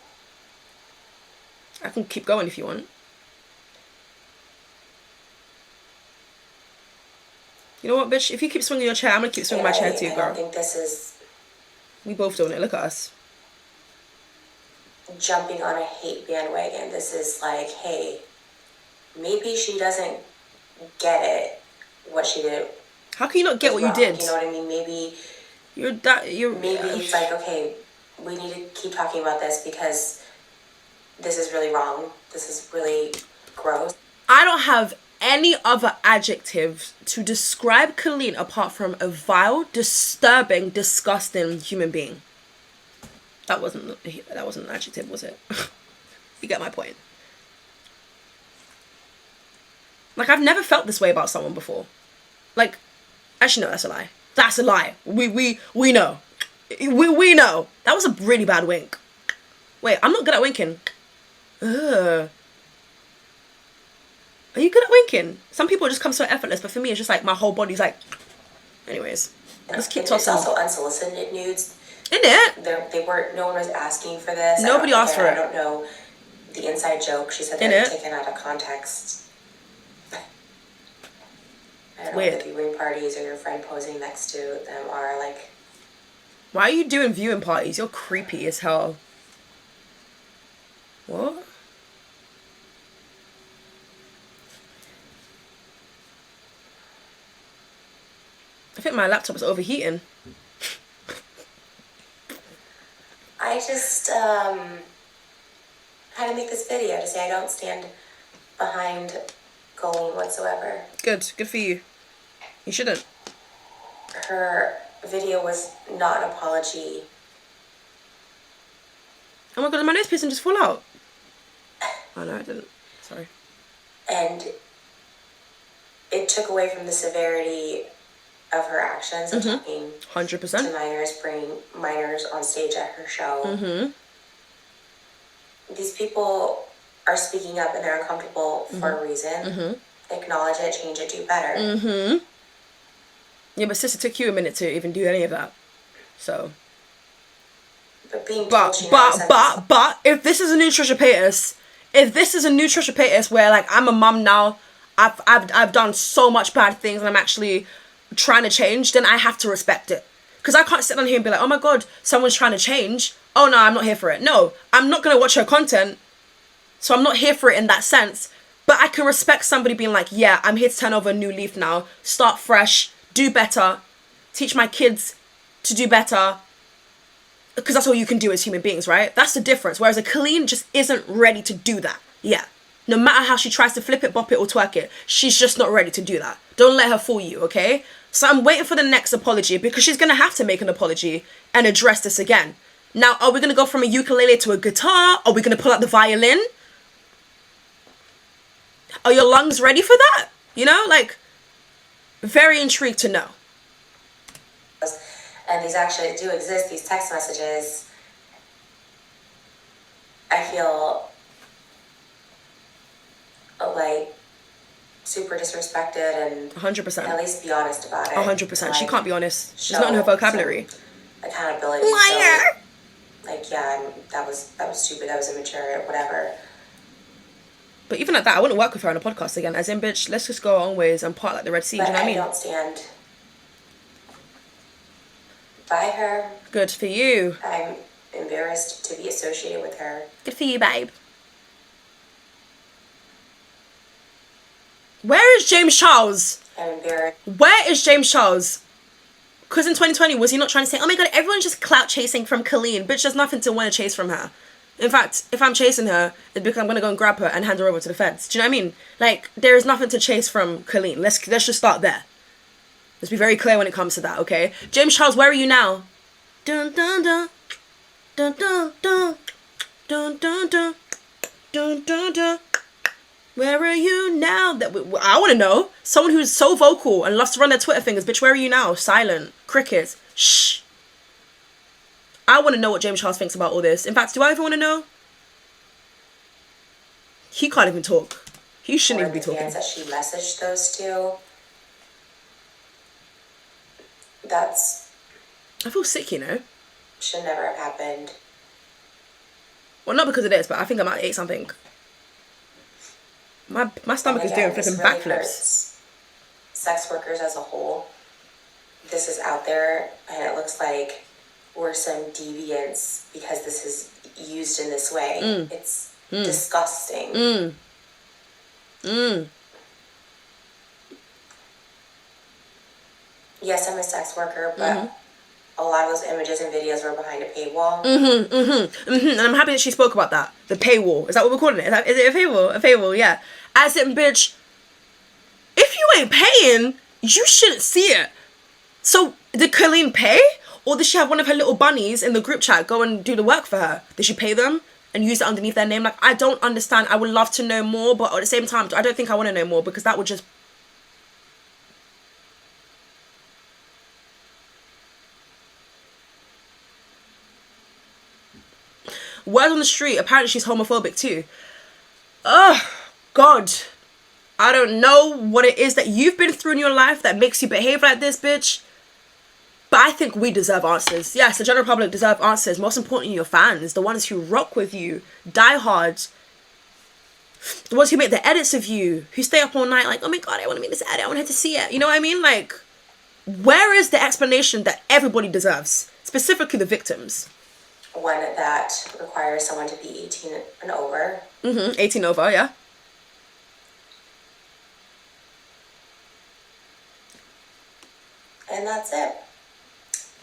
I can keep going if you want. You know what, bitch? If you keep swinging your chair, I'm gonna keep swinging my chair too, girl. I don't think this is... We both doing it. Look at us. Jumping on a hate bandwagon. This is like, hey, maybe she doesn't get it, what she did. How can you not get what you did? You know what I mean? Maybe... Maybe it's like, okay, we need to keep talking about this because this is really wrong. This is really gross. I don't have any other adjectives to describe Colleen apart from a vile, disturbing, disgusting human being. That wasn't an adjective, was it? You get my point. Like, I've never felt this way about someone before. Like, actually, no, that's a lie. That's a lie. We know. We know. That was a really bad wink. Wait, I'm not good at winking. Ugh. Are you good at winking? Some people just come so effortless, but for me, it's just like my whole body's like... Anyways, let's keep tossing. It's also unsolicited nudes. Isn't it? No one was asking for this. Nobody asked for it. I don't know the inside joke. She said they're taken out of context. I don't know what the viewing parties or your friend posing next to them are like. Why are you doing viewing parties? You're creepy as hell. What? I think my laptop is overheating. I just had to make this video to say I don't stand behind Colleen whatsoever. Good for you. You shouldn't. Her video was not an apology. Oh my god, did my nose piercing just fall out? Oh no, I didn't. Sorry. And it took away from the severity of her actions of talking 100% to minors, bringing minors on stage at her show. These people are speaking up and they're uncomfortable for a reason. Acknowledge it, change it, do better. Yeah, but sis, it took you a minute to even do any of that. So. But being but if this is a new Trisha Paytas, where like I'm a mum now, I've done so much bad things and I'm actually trying to change, then I have to respect it. Because I can't sit down here and be like, oh my god, someone's trying to change. Oh no, I'm not here for it. No, I'm not going to watch her content. So I'm not here for it in that sense. But I can respect somebody being like, yeah, I'm here to turn over a new leaf now. Start fresh. Do better. Teach my kids to do better. because that's all you can do as human beings, right? That's the difference. Whereas a Colleen just isn't ready to do that. Yeah. No matter how she tries to flip it, bop it, or twerk it, she's just not ready to do that. Don't let her fool you, okay? So I'm waiting for the next apology, because she's going to have to make an apology and address this again. Now, are we going to go from a ukulele to a guitar? Are we going to pull out the violin? Are your lungs ready for that? You know, like, very intrigued to know. And these actually do exist, these text messages. I feel like super disrespected, and 100%. at least be honest about it. 100%. She can't be honest. She's not in her vocabulary. Accountability. Liar. So, like, yeah, that was stupid. That was immature. Whatever. But even at that, I wouldn't work with her on a podcast again. As in, bitch, let's just go our own ways and part like the Red Sea. But Do you know what I mean? I don't stand by her. Good for you. I'm embarrassed to be associated with her. Good for you, babe. Where is James Charles? I'm embarrassed. Where is James Charles? Because in 2020, was he not trying to say, oh my god, everyone's just clout chasing from Colleen. Bitch, there's nothing to want to chase from her. In fact, if I'm chasing her, it's because I'm going to go and grab her and hand her over to the feds. Do you know what I mean? Like, there is nothing to chase from Colleen. Let's just start there. Let's be very clear when it comes to that, okay? James Charles, where are you now? Dun dun dun. Dun dun dun. Dun dun dun. Dun dun dun. Where are you now? I want to know. Someone who's so vocal and loves to run their Twitter fingers. Bitch, where are you now? Silent. Crickets. Shh. I want to know what James Charles thinks about all this. In fact, do I even want to know? He can't even talk. He shouldn't even be talking. Fans that she messaged those to. That's... I feel sick, you know? Should never have happened. Well, not because of this, but I think I might eat something. My stomach is doing flipping really backflips. Sex workers as a whole. This is out there, and it looks like we're some deviants because this is used in this way. It's disgusting. Yes, I'm a sex worker, but a lot of those images and videos were behind a paywall. And I'm happy that she spoke about that. The paywall. Is that what we're calling it? Is it a paywall? A paywall, yeah. As in, bitch, if you ain't paying, you shouldn't see it. So, did Colleen pay? Or did she have one of her little bunnies in the group chat go and do the work for her? Did she pay them and use it underneath their name? Like, I don't understand. I would love to know more, but at the same time, I don't think I want to know more, because that would just... Word on the street, apparently she's homophobic too. Ugh, God. I don't know what it is that you've been through in your life that makes you behave like this, bitch. But I think we deserve answers. Yes, the general public deserve answers. Most importantly, your fans, the ones who rock with you, die hard, the ones who make the edits of you, who stay up all night like, oh my god, I want to make this edit, I want her to see it. You know what I mean? Like, where is the explanation that everybody deserves? Specifically the victims. One that requires someone to be 18 and over. 18 over, yeah. And that's it.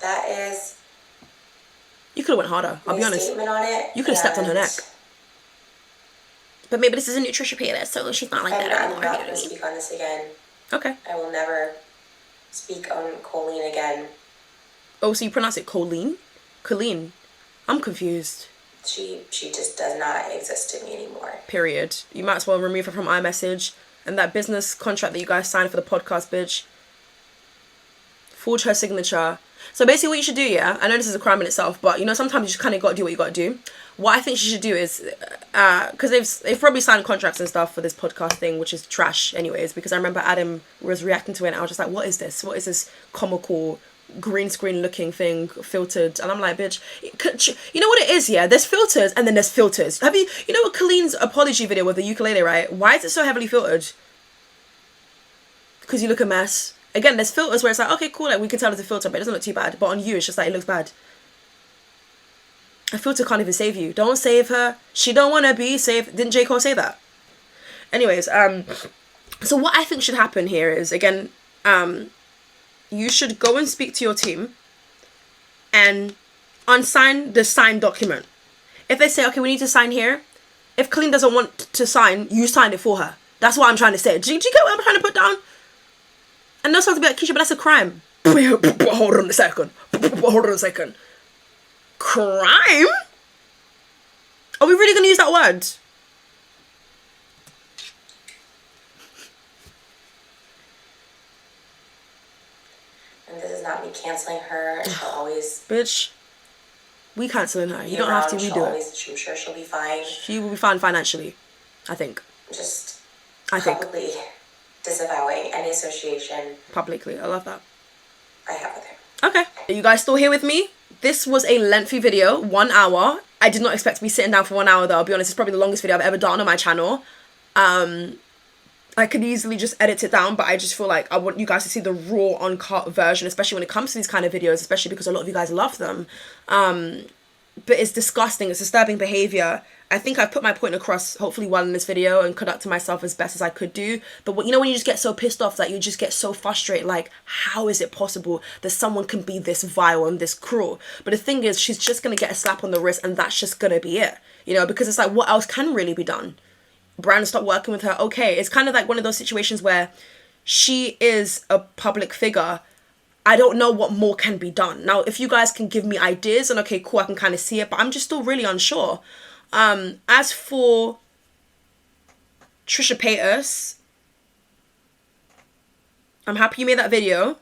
That is... You could have went harder, I'll be honest. Statement on it. You could have stepped on her neck. But maybe this is a new Trisha Paytas, so she's not like that anymore. I'm not going to speak on this again. Okay. I will never speak on Colleen again. Oh, so you pronounce it Colleen? Colleen. I'm confused. She just does not exist to me anymore. Period. You might as well remove her from iMessage. And that business contract that you guys signed for the podcast, bitch. Forge her signature. So basically what you should do, yeah, I know this is a crime in itself, but you know, sometimes you just kind of got to do what you got to do. What I think she should do is, because they've probably signed contracts and stuff for this podcast thing, which is trash anyways, because I remember Adam was reacting to it and I was just like, what is this? What is this comical green screen looking thing filtered? And I'm like, bitch, you know what it is, yeah? There's filters and then there's filters. You know what Colleen's apology video with the ukulele, right? Why is it so heavily filtered? Because you look a mess. Again, there's filters where it's like, okay, cool, like we can tell it's a filter, but it doesn't look too bad. But on you, it's just like, it looks bad. A filter can't even save you. Don't save her. She don't want to be saved. Didn't J. Cole say that? Anyways, so what I think should happen here is, again, you should go and speak to your team and unsign the signed document. If they say, okay, we need to sign here, if Colleen doesn't want to sign, you sign it for her. That's what I'm trying to say. Do you get what I'm trying to put down? And no someone's be like, Keisha, but that's a crime. Hold on a second. Hold on a second. Crime? Are we really going to use that word? And this is not me canceling her. She'll always... Bitch, we cancelling her. You don't have to redo it. I'm sure she'll be fine. She will be fine financially, I think. Just I think. publicly disavowing any association Publicly. I love that. I have with her. Okay. Are you guys still here with me? This was a lengthy video, 1 hour. I did not expect to be sitting down for 1 hour though. I'll be honest, it's probably the longest video I've ever done on my channel. I could easily just edit it down, but I just feel like I want you guys to see the raw, uncut version, especially when it comes to these kind of videos, especially because a lot of you guys love them. But it's disgusting. It's disturbing behavior. I think I've put my point across hopefully well in this video and conducted myself as best as I could do. But you know when you just get so pissed off that you just get so frustrated, like, how is it possible that someone can be this vile and this cruel? But the thing is, she's just going to get a slap on the wrist and that's just going to be it. You know, because it's like, what else can really be done? Brand stopped working with her. Okay, it's kind of like one of those situations where she is a public figure. I don't know what more can be done. Now, if you guys can give me ideas, and okay, cool, I can kind of see it, but I'm just still really unsure. As for Trisha Paytas, I'm happy you made that video.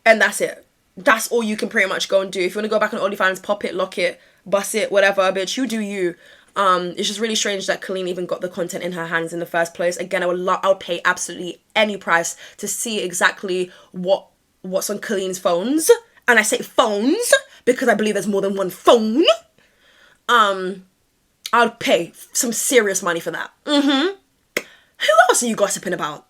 And that's it. That's all you can pretty much go and do. If you want to go back on OnlyFans, pop it, lock it, bust it, whatever, bitch, you do you. It's just really strange that Colleen even got the content in her hands in the first place. Again, I would pay absolutely any price to see exactly what's on Colleen's phones. And I say phones because I believe there's more than one phone. I'd pay some serious money for that. Who else are you gossiping about?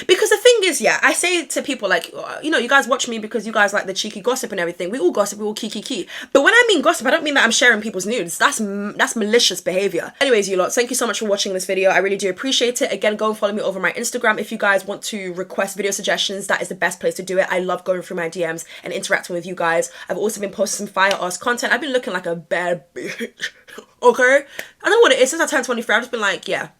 Because the thing is, yeah, I say to people like, you know, you guys watch me because you guys like the cheeky gossip and everything. We all gossip, we all key. But when I mean gossip, I don't mean that I'm sharing people's nudes. That's malicious behavior. Anyways, you lot, thank you so much for watching this video. I really do appreciate it. Again, go and follow me over my Instagram. If you guys want to request video suggestions, that is the best place to do it. I love going through my DMs and interacting with you guys. I've also been posting some fire ass content. I've been looking like a bad bitch. Okay? I don't know what it is. Since I turned 23, I've just been like, yeah,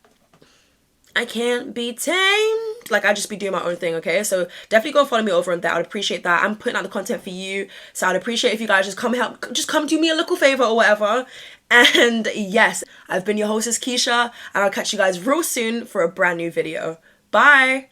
I can't be tamed. Like, I just be doing my own thing, okay? So definitely go and follow me over on that. I would appreciate that. I'm putting out the content for you. So I'd appreciate if you guys just come do me a little favor or whatever. And yes, I've been your hostess, Keisha, and I'll catch you guys real soon for a brand new video. Bye.